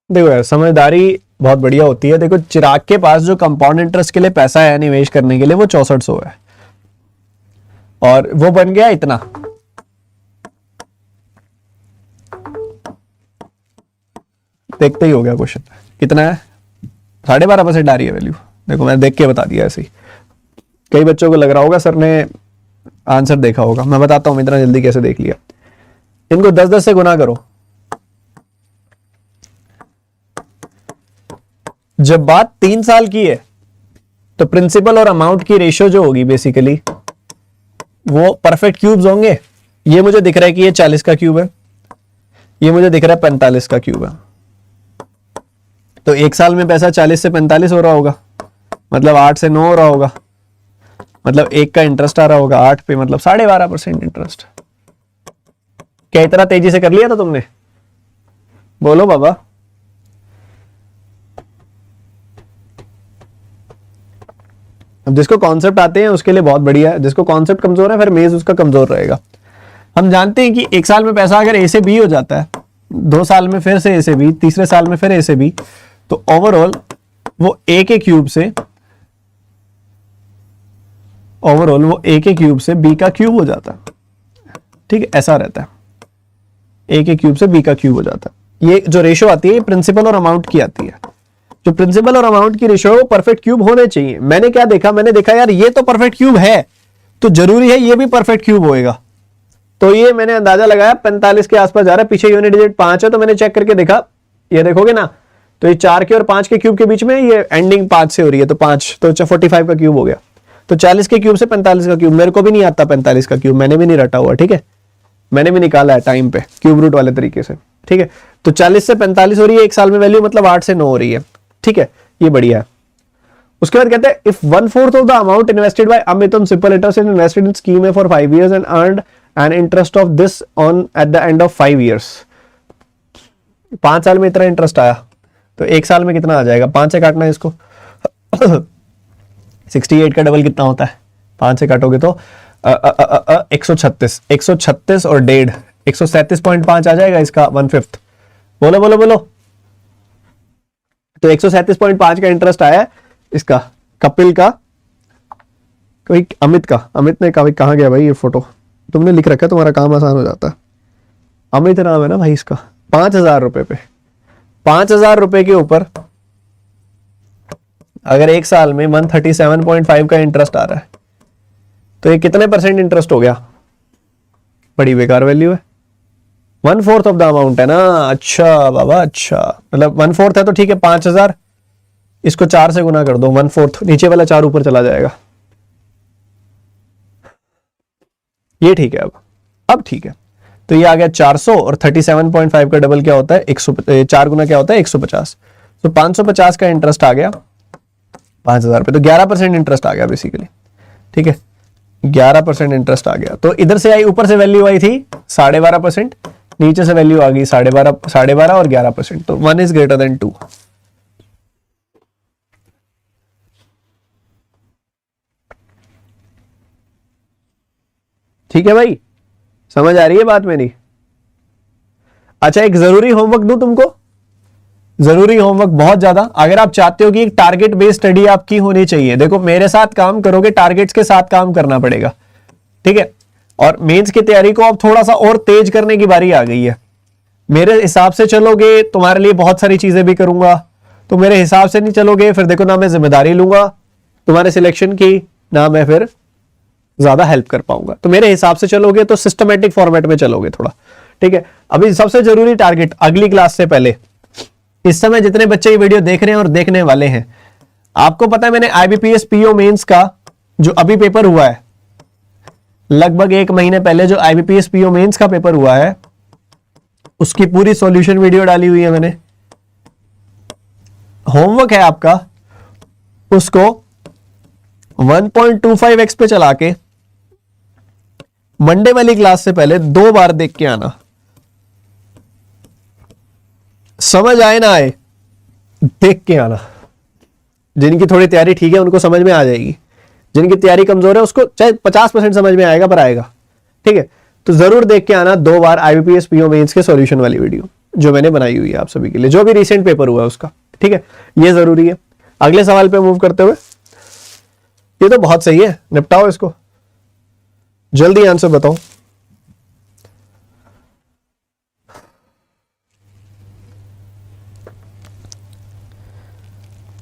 देखो यार, समझदारी बहुत बढ़िया होती है। देखो चिराग के पास जो कंपाउंड इंटरेस्ट के लिए पैसा है निवेश करने के लिए, वो 6400 है, और वो बन गया इतना। देखते ही हो गया क्वेश्चन कितना है, 12.5% आ रही है वैल्यू। देखो मैंने देख के बता दिया ऐसे ही। कई बच्चों को लग रहा होगा सर ने आंसर देखा होगा, मैं बताता हूं इतना जल्दी कैसे देख लिया। इनको 10-10 से गुना करो। जब बात 3 साल की है तो प्रिंसिपल और अमाउंट की रेशियो जो होगी बेसिकली वो परफेक्ट क्यूब्स होंगे। ये मुझे दिख रहा है कि ये 40 का क्यूब है, ये मुझे दिख रहा है 45 का क्यूब है। तो 1 साल में पैसा 40 से 45 हो रहा होगा, मतलब 8 से 9 हो रहा होगा, मतलब 1 का इंटरेस्ट आ रहा होगा 8 पे, मतलब 12.5% इंटरेस्ट। क्या इतना तेजी से कर लिया था तुमने? बोलो बाबा। अब जिसको कॉन्सेप्ट आते हैं उसके लिए बहुत बढ़िया है, जिसको कॉन्सेप्ट कमजोर है फिर मेज उसका कमजोर रहेगा। हम जानते हैं कि 1 साल में पैसा अगर ए से बी हो जाता है, 2 साल में फिर से ए से बी, तीसरे साल में फिर ए से बी, तो ओवरऑल वो ए के क्यूब से बी का क्यूब हो जाता है। ठीक है, ऐसा रहता है, ए के क्यूब से बी का क्यूब हो जाता है। ये जो रेशियो आती है ये प्रिंसिपल और अमाउंट की आती है। जो प्रिंसिपल और अमाउंट की रेशियो है वो परफेक्ट क्यूब होने चाहिए। मैंने क्या देखा, मैंने देखा यार ये तो परफेक्ट क्यूब है, तो जरूरी है ये भी परफेक्ट क्यूब होएगा। तो ये मैंने अंदाजा लगाया 45 के आसपास जा रहा है, पीछे यूनिट डिजिट 5 है, तो मैंने चेक करके देखा, ये देखोगे ना, तो ये 4 के और 5 के क्यूब के बीच में ये एंडिंग 5 से हो रही है, तो 5 तो 45 का क्यूब हो गया। तो 40 के क्यूब से 45 का क्यूब, मेरे को भी नहीं आता 45 का क्यूब, मैंने भी नहीं रटा हुआ, ठीक है, मैंने भी निकाला है टाइम पे क्यूब रूट वाले तरीके से। ठीक है, तो 40 से 45 हो रही है 1 साल में वैल्यू, मतलब 8 से 9 हो रही है। ठीक है, ये बढ़िया है। उसके बाद कहते हैं if 1/4 of the amount invested bye Amit on simple interest is invested in scheme for 5 years and earned an interest of this on at the end of 5 years। 5 साल में इतना इंटरेस्ट आया, तो 1 साल में कितना आ जाएगा? 5 से काटना है इसको 68 का डबल कितना होता है? 5 से काटोगे तो 136 और 1.5 137.5 आ जाएगा इसका 1/5। बोलो बोलो बोलो। तो 137.5 का इंटरेस्ट आया है इसका, कपिल का, कोई अमित का। अमित ने कहा गया भाई ये फोटो तुमने लिख रखा है, तुम्हारा काम आसान हो जाता है। अमित नाम है ना भाई इसका। 5,000 रुपए पे, 5,000 रुपए के ऊपर अगर 1 साल में 137.5 का इंटरेस्ट आ रहा है, तो ये कितने % इंटरेस्ट हो गया? बड़ी बेकार वैल्यू है। 1/4 ऑफ द अमाउंट है ना। अच्छा बाबा, अच्छा, मतलब 1/4 है तो ठीक है, 5,000 इसको 4 से गुना कर दो, 1/4 नीचे वाला 4 ऊपर चला जाएगा। ये ठीक है। अब ठीक है, तो ये आ गया 400 और 37.5 का डबल क्या होता है? 4 गुना क्या होता है? 150। तो 550 का इंटरेस्ट आ गया 5,000 पे, तो 11% इंटरेस्ट आ गया बेसिकली। ठीक है, 11% इंटरेस्ट आ गया। तो इधर से आई, ऊपर से वैल्यू आई थी 12.5%, नीचे से वैल्यू आ गई 12.5 और 11%। तो 1 इज ग्रेटर देन 2। ठीक है भाई, समझ आ रही है बात मेरी? अच्छा, एक जरूरी होमवर्क दूं तुमको, जरूरी होमवर्क बहुत ज्यादा। अगर आप चाहते हो कि एक टारगेट बेस्ड स्टडी आपकी होनी चाहिए, देखो मेरे साथ काम करोगे, टारगेट्स के साथ काम करना पड़ेगा। ठीक है, और मेंस की तैयारी को अब थोड़ा सा और तेज करने की बारी आ गई है। मेरे हिसाब से चलोगे, तुम्हारे लिए बहुत सारी चीजें भी करूंगा। तो मेरे हिसाब से नहीं चलोगे, फिर देखो ना मैं जिम्मेदारी लूंगा तुम्हारे सिलेक्शन की, ना मैं फिर ज्यादा हेल्प कर पाऊंगा। तो मेरे हिसाब से चलोगे तो सिस्टमेटिक फॉर्मेट में चलोगे थोड़ा, ठीक है। अभी सबसे जरूरी टारगेट अगली क्लास से पहले, इस समय जितने बच्चे ये वीडियो देख रहे हैं और देखने वाले हैं, आपको पता है मैंने आईबीपीएस पीओ मेंस का जो अभी पेपर हुआ है, लगभग 1 महीने पहले जो आईबीपीएस पीओ मेंस का पेपर हुआ है, उसकी पूरी सॉल्यूशन वीडियो डाली हुई है मैंने। होमवर्क है आपका, उसको 1.25x पे चला के मंडे वाली क्लास से पहले 2 बार देख के आना। समझ आए ना आए, देख के आना। जिनकी थोड़ी तैयारी ठीक है उनको समझ में आ जाएगी, जिनकी तैयारी कमजोर है उसको चाहे 50% समझ में आएगा पर आएगा, ठीक है। तो जरूर देख के आना 2 बार आईबीपीएस पीओ मेंस के सॉल्यूशन वाली वीडियो जो मैंने बनाई हुई है आप सभी के लिए, जो भी रिसेंट पेपर हुआ है उसका, ठीक है। ये जरूरी है। अगले सवाल पे मूव करते हुए, ये तो बहुत सही है, निपटाओ इसको, जल्दी आंसर बताओ।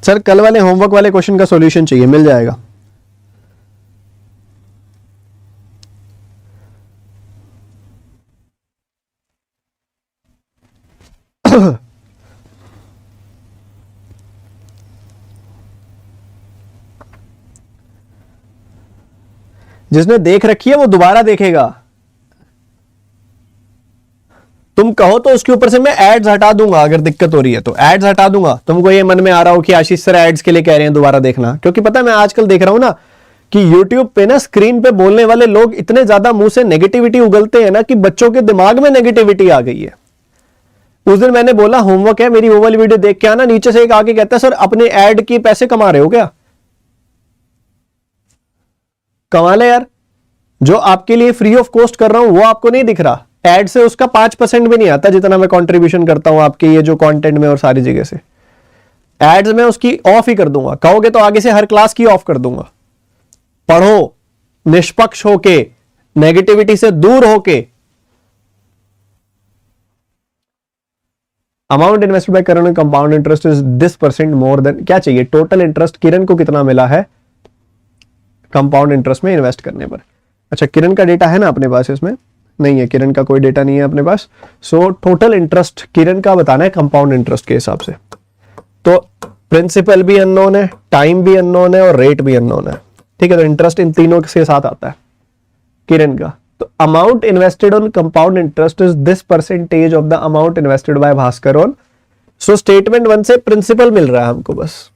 सर कल वाले होमवर्क वाले क्वेश्चन का सॉल्यूशन चाहिए, मिल जाएगा। जिसने देख रखी है वो दोबारा देखेगा। तुम कहो तो उसके ऊपर से मैं एड्स हटा दूंगा, अगर दिक्कत हो रही है तो एड्स हटा दूंगा। तुमको ये मन में आ रहा हो कि आशीष सर एड्स के लिए कह रहे हैं दोबारा देखना, क्योंकि पता है मैं आजकल देख रहा हूं ना कि YouTube पे ना स्क्रीन पे बोलने वाले लोग इतने ज्यादा मुंह से नेगेटिविटी उगलते हैं ना कि बच्चों के दिमाग में नेगेटिविटी आ गई है। उस दिन मैंने बोला होमवर्क है मेरी वो वाली वीडियो देख के आना, नीचे से एक आके कहता है सर अपने एड के पैसे कमा रहे हो क्या? कमा ले यार, जो आपके लिए फ्री ऑफ कॉस्ट कर रहा हूं वो आपको नहीं दिख रहा, एड से उसका 5% भी नहीं आता जितना मैं कंट्रीब्यूशन करता हूं आपके ये जो कंटेंट में और सारी जगह से। एड्स में उसकी ऑफ ही कर दूंगा, कहोगे तो आगे से हर क्लास की ऑफ कर दूंगा। पढ़ो निष्पक्ष होके, नेगेटिविटी से दूर होके। Amount invested bye Kiran compound interest is this % more than, क्या चाहिए टोटल इंटरेस्ट किरण को कितना मिला है कंपाउंड इंटरेस्ट में इन्वेस्ट करने पर। अच्छा किरण का डेटा है ना अपने पास, इसमें नहीं है, किरण का कोई डेटा नहीं है अपने पास। सो टोटल इंटरेस्ट किरण का बताना है कंपाउंड इंटरेस्ट के हिसाब से। तो प्रिंसिपल भी अननोन है, टाइम भी अननोन है और रेट भी अननोन है, ठीक है। तो इंटरेस्ट इन तीनों के साथ आता है किरण का। तो amount invested on compound interest is this % of the amount invested bye Bhaskar on. So statement 1 से प्रिंसिपल मिल रहा है हमको बस।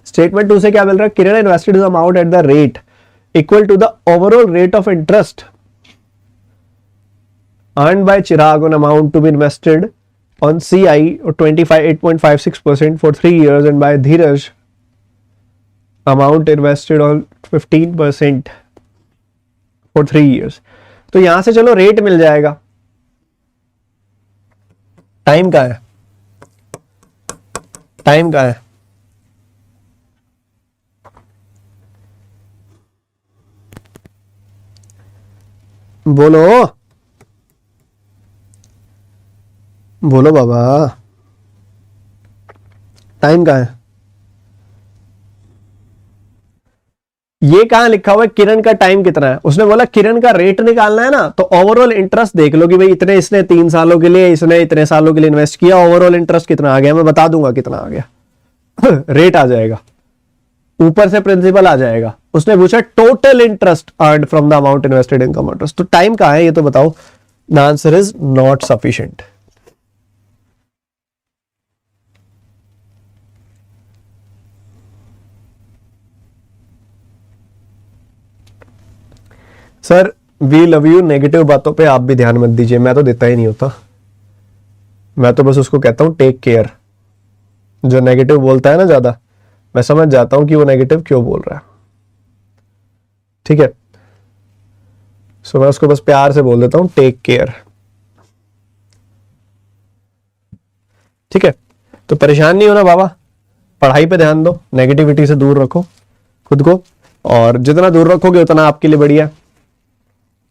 स्टेटमेंट 2 से क्या मिल रहा है, Kiran invested is amount at the rate equal to the overall rate of interest earned by Chirag on amount to be invested on CI or 8.56% for 3 years and by Dheeraj amount invested on 15% for 3 years। तो यहां से चलो rate मिल जाएगा। Time का है, time का है, बोलो बोलो बाबा, टाइम कहां है? ये कहां लिखा हुआ है किरण का टाइम कितना है? उसने बोला किरण का रेट निकालना है ना, तो ओवरऑल इंटरेस्ट देख लो कि भाई इतने इसने 3 सालों के लिए, इसने इतने सालों के लिए इन्वेस्ट किया, ओवरऑल इंटरेस्ट कितना आ गया, मैं बता दूंगा कितना आ गया। रेट आ जाएगा, ऊपर से प्रिंसिपल आ जाएगा। उसने पूछा total interest earned from the amount invested in compound interest. तो टाइम कहां है ये तो बताओ। The answer is not sufficient. Sir we love you, negative बातों पे आप भी ध्यान मत दीजिए, मैं तो देता ही नहीं होता, मैं तो बस उसको कहता हूं टेक केयर। जो नेगेटिव बोलता है ना ज्यादा, मैं समझ जाता हूं कि वो नेगेटिव क्यों बोल रहा है, ठीक है। सो मैं उसको बस प्यार से बोल देता हूं टेक केयर, ठीक है। तो परेशान नहीं होना बाबा, पढ़ाई पे ध्यान दो, नेगेटिविटी से दूर रखो खुद को, और जितना दूर रखोगे उतना आपके लिए बढ़िया।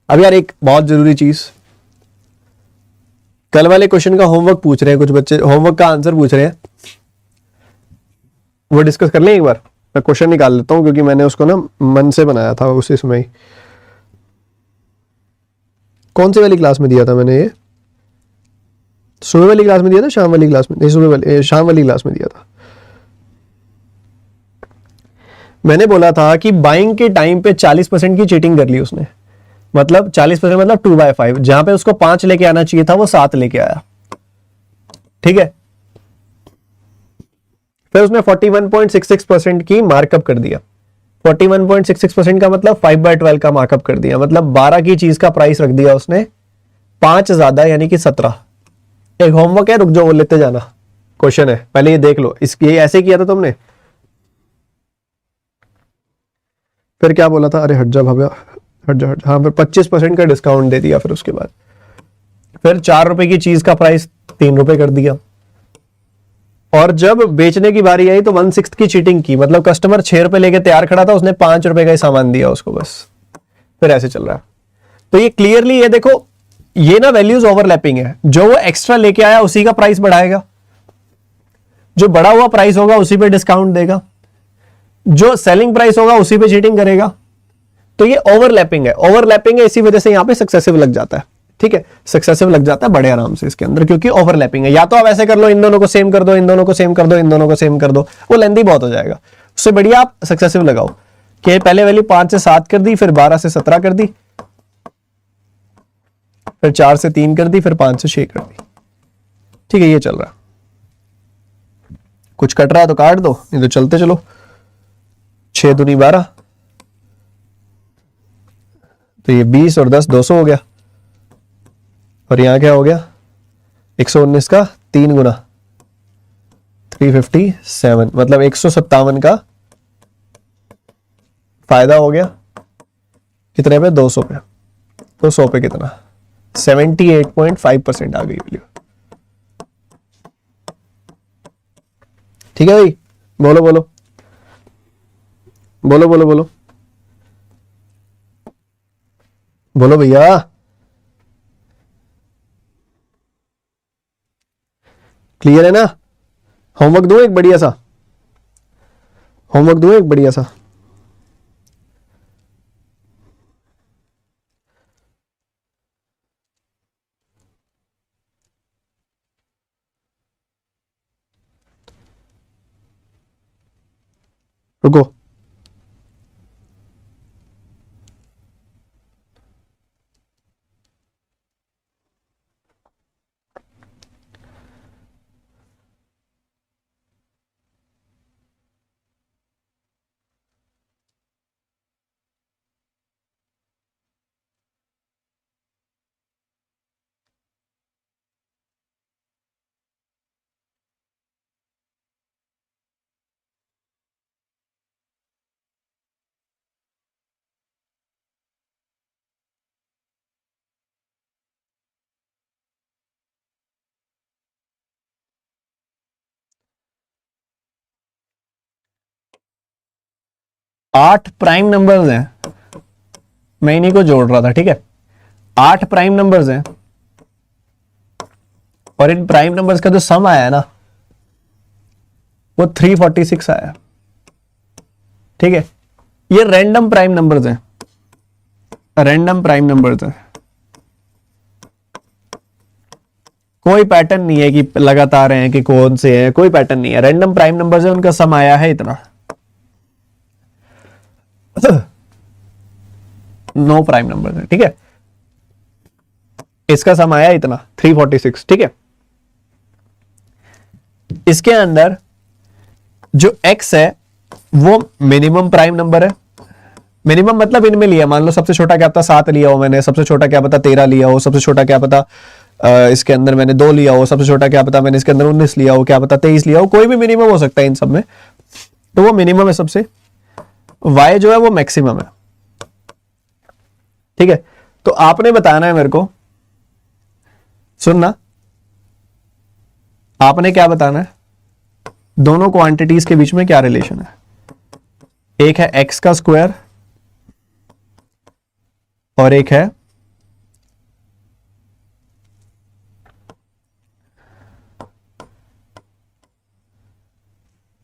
अब यार एक बहुत जरूरी चीज, कल वाले क्वेश्चन का होमवर्क पूछ रहे हैं कुछ बच्चे, होमवर्क का आंसर पूछ रहे हैं। वो डिस्कस कर लें एक बार। मैं क्वेश्चन निकाल लेता हूँ क्योंकि मैंने उसको ना मन से बनाया था उसी समय ही। कौन सी वाली क्लास में दिया था मैंने ये? सुबह वाली क्लास में दिया था, शाम वाली क्लास में? नहीं, सुबह वाली, शाम वाली क्लास में दिया था। मैंने बोला था कि बाइंग के टाइम पे 40% की चीटिंग कर ली उसने। मतलब 40% मतलब 2/5, जहां पे उसको 5 लेके आना चाहिए था वो 7 लेके आया। ठीक है, फिर उसने 41.66% की मार्कअप कर दिया। 41.66% का मतलब 5/12 का मार्कअप कर दिया। मतलब 12 की चीज का प्राइस रख दिया उसने, 5 ज्यादा यानी कि 17। एक होमवर्क है, रुक जाओ वो लेते जाना। क्वेश्चन है, पहले ये देख लो। ये ऐसे किया था तुमने। फिर क्या बोला था? अरे हट जा भव्या, हट जा हट जा। हाँ, फिर 25% का डिस्काउंट दे दिया। फिर उसके बाद फिर 4 रुपए की चीज का प्राइस 3 रुपए कर दिया। और जब बेचने की बारी आई तो 1/6 की चीटिंग की। मतलब कस्टमर 6 रुपए लेके तैयार खड़ा था, उसने 5 रुपए का ही सामान दिया उसको बस। फिर ऐसे चल रहा है। तो ये क्लियरली, ये देखो, ये ना वैल्यूज ओवरलैपिंग है। जो वो एक्स्ट्रा लेके आया उसी का प्राइस बढ़ाएगा, जो बढ़ा हुआ प्राइस होगा उसी पे डिस्काउंट देगा, जो सेलिंग प्राइस होगा उसी पे चीटिंग करेगा। तो ये ओवरलैपिंग है, ओवरलैपिंग है, इसी वजह से यहां पे सक्सेसिव लग जाता है। ठीक है, सक्सेसिव लग जाता है बड़े आराम से इसके अंदर, क्योंकि ओवरलैपिंग है। या तो आप ऐसे कर लो, इन दोनों को सेम कर दो, इन दोनों को सेम कर दो, इन दोनों को सेम कर दो, वो लेंदी बहुत हो जाएगा। उससे बढ़िया आप सक्सेसिव लगाओ कि पहले वैल्यू 5 से 7 कर दी, फिर 12 से 17 कर दी, फिर 4 से 3 कर दी, फिर 5 से 6 कर दी। ठीक है, ये चल रहा है। कुछ कट रहा है तो काट दो, नहीं तो चलते चलो। 6 दूनी 12, तो ये 20 और 10 200 हो गया। और यहां क्या हो गया? 119 का 3 गुना 357, मतलब 157 का फायदा हो गया। कितने पे? 200 पे। तो 100 पे कितना? 78.5% आ गई वैल्यू। ठीक है भाई, बोलो बोलो बोलो बोलो बोलो बोलो भैया। क्लियर है ना? होमवर्क दो एक बढ़िया सा, होमवर्क दो एक बढ़िया सा। रुको, आठ प्राइम नंबर्स हैं, मैं इन्हीं को जोड़ रहा था। ठीक है, 8 प्राइम नंबर्स हैं और इन प्राइम नंबर्स का जो सम आया है ना वो 346 आया। ठीक है, ये रैंडम प्राइम नंबर्स हैं, रैंडम प्राइम नंबर्स हैं। कोई पैटर्न नहीं है कि लगातार हैं कि कौन से हैं, कोई पैटर्न नहीं है। रैंडम प्राइम नंबर्स है, उनका सम आया है इतना। नो प्राइम नंबर्स है। ठीक है, इसका सम आया इतना 346। ठीक है, इसके अंदर जो x है वो मिनिमम प्राइम नंबर है। मिनिमम मतलब इनमें लिया, मान लो सबसे छोटा क्या पता 7 लिया हो मैंने, सबसे छोटा क्या पता 13 लिया हो, सबसे छोटा क्या पता इसके अंदर मैंने 2 लिया हो, सबसे छोटा क्या पता मैंने इसके अंदर 19 लिया हो, क्या पता 23 लिया हो। कोई भी मिनिमम हो सकता है इन सब में, तो वो मिनिमम है सबसे। y जो है वो मैक्सिमम है। ठीक है, तो आपने बताना है मेरे को, सुनना, आपने क्या बताना है, दोनों क्वांटिटीज के बीच में क्या रिलेशन है। एक है x का स्क्वायर और एक है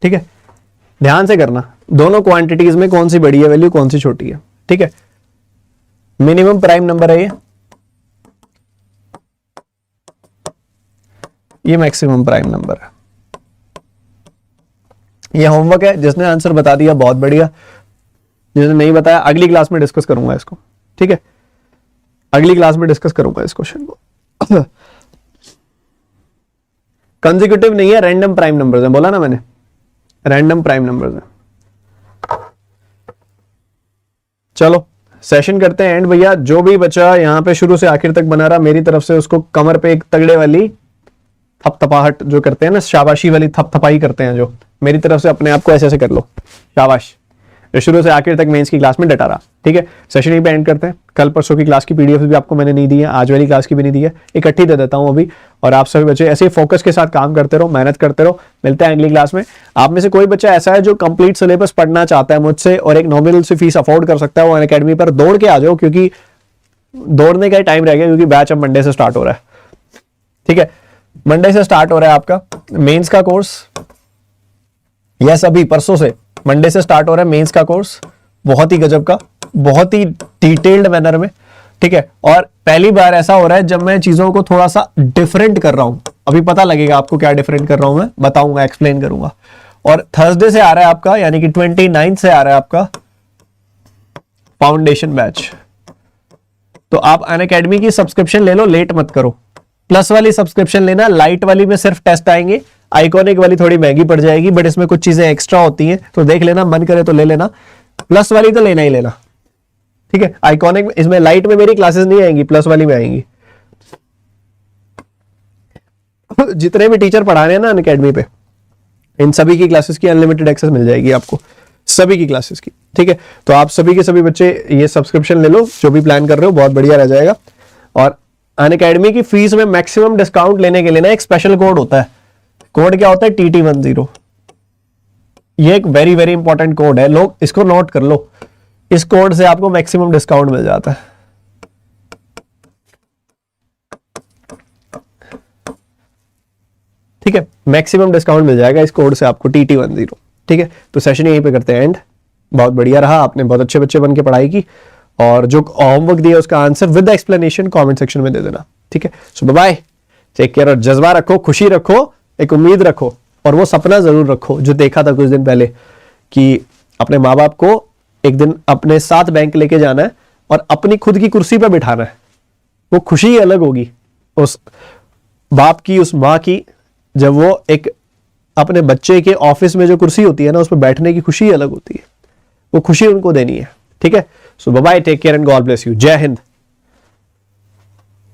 ठीक है ध्यान से करना, दोनों क्वांटिटीज में कौन सी बड़ी है वैल्यू, कौन सी छोटी है, ठीक है। मिनिमम प्राइम नंबर है ये मैक्सिमम प्राइम नंबर है। ये होमवर्क है, जिसने आंसर बता दिया बहुत बढ़िया, जिसने नहीं बताया अगली क्लास में डिस्कस करूंगा इसको, ठीक है, अगली क्लास में डिस्कस करूंगा इस क्वेश्चन को। कंसेक्यूटिव नहीं है, रैंडम प्राइम नंबर्स है, बोला ना मैंने, रैंडम प्राइम नंबर्स है। चलो सेशन करते हैं एंड भैया। जो भी बच्चा यहां पे शुरू से आखिर तक बना रहा, मेरी तरफ से उसको कमर पे एक तगड़े वाली थपथपाहट जो करते हैं ना, शाबाशी वाली थपथपाई करते हैं, जो मेरी तरफ से अपने आप को ऐसे ऐसे कर लो, शाबाश, जो शुरू से आखिर तक मेंस की क्लास में डटा रहा, ठीक है। सेशन यहीं पे एंड करते हैं। कल परसों की क्लास की पीडीएफ भी आपको मैंने नहीं दी है, आज वाली क्लास की भी नहीं दी है, इकट्ठी दे देता हूं अभी। और आप सभी बच्चे ऐसे ही फोकस के साथ काम करते रहो, मेहनत करते रहो। मिलते हैं अगली क्लास में। आप में से कोई बच्चा ऐसा है जो कंप्लीट सिलेबस पढ़ना चाहता है मुझसे और एक नॉमिनल सी फीस अफोर्ड कर सकता है, वो अनअकैडमी पर दौड़ के आ जाओ, क्योंकि दौड़ने का ही टाइम रह गया, क्योंकि बैच अब मंडे से स्टार्ट हो रहा है, ठीक है। मंडे से स्टार्ट हो रहा है आपका मेंस का कोर्स, यस अभी परसों से मंडे से स्टार्ट हो रहा है मेंस का कोर्स, बहुत ही गजब का, बहुत ही डिटेल्ड मैनर में, ठीक है। और पहली बार ऐसा हो रहा है जब मैं चीजों को थोड़ा सा डिफरेंट कर रहा हूं, अभी पता लगेगा आपको क्या डिफरेंट कर रहा हूं, मैं बताऊंगा, एक्सप्लेन करूंगा। और थर्सडे से आ रहा है आपका, यानी कि 29 से आ रहा है आपका फाउंडेशन बैच। तो आप अनअकैडमी की सब्सक्रिप्शन ले लो, लेट मत करो। प्लस वाली सब्सक्रिप्शन लेना, लाइट वाली में सिर्फ टेस्ट आएंगे, आइकॉनिक वाली थोड़ी महंगी पड़ जाएगी, बट इसमें कुछ चीजें एक्स्ट्रा होती हैं, तो देख लेना, मन करे तो ले लेना। प्लस वाली तो लेना ही लेना, ठीक है। आइकॉनिक में, इसमें लाइट में मेरी क्लासेस नहीं आएंगी, प्लस वाली में आएंगी। जितने भी टीचर पढ़ा रहे हैं ना अनअकैडमी पे, इन सभी की क्लासेस की अनलिमिटेड एक्सेस मिल जाएगी आपको, सभी की क्लासेस की, ठीक है। तो आप सभी के सभी बच्चे ये सब्सक्रिप्शन ले लो, जो भी प्लान कर रहे हो, बहुत बढ़िया रह जाएगा। और अनअकैडमी की फीस में मैक्सिमम डिस्काउंट लेने के लिए ना एक स्पेशल कोड होता है। कोड क्या होता है? TT10। ये एक वेरी वेरी इंपॉर्टेंट कोड है, लोग इसको नोट कर लो। इस कोड से आपको मैक्सिमम डिस्काउंट मिल जाता है, ठीक है। मैक्सिमम डिस्काउंट मिल जाएगा इस कोड से आपको, TT10, ठीक है। तो सेशन यहीं पे करते हैं एंड। बहुत बढ़िया रहा, आपने बहुत अच्छे बच्चे बन के पढ़ाई की, और जो होमवर्क दिया उसका answer with explanation comment section में दे देना, ठीक है। सो बाय, टेक केयर, और जज्बा रखो, खुशी रखो, एक उम्मीद रखो, और वो सपना जरूर रखो जो देखा था कुछ दिन पहले, कि अपने माँ बाप को एक दिन अपने साथ बैंक लेके जाना है और अपनी खुद की कुर्सी पर बिठाना है। वो खुशी ही अलग होगी उस बाप की, उस माँ की, जब वो एक अपने बच्चे के ऑफिस में जो कुर्सी होती है ना, उस पर बैठने की खुशी अलग होती है। वो खुशी उनको देनी है, ठीक है। So bye, take care and God bless you. जय हिंद।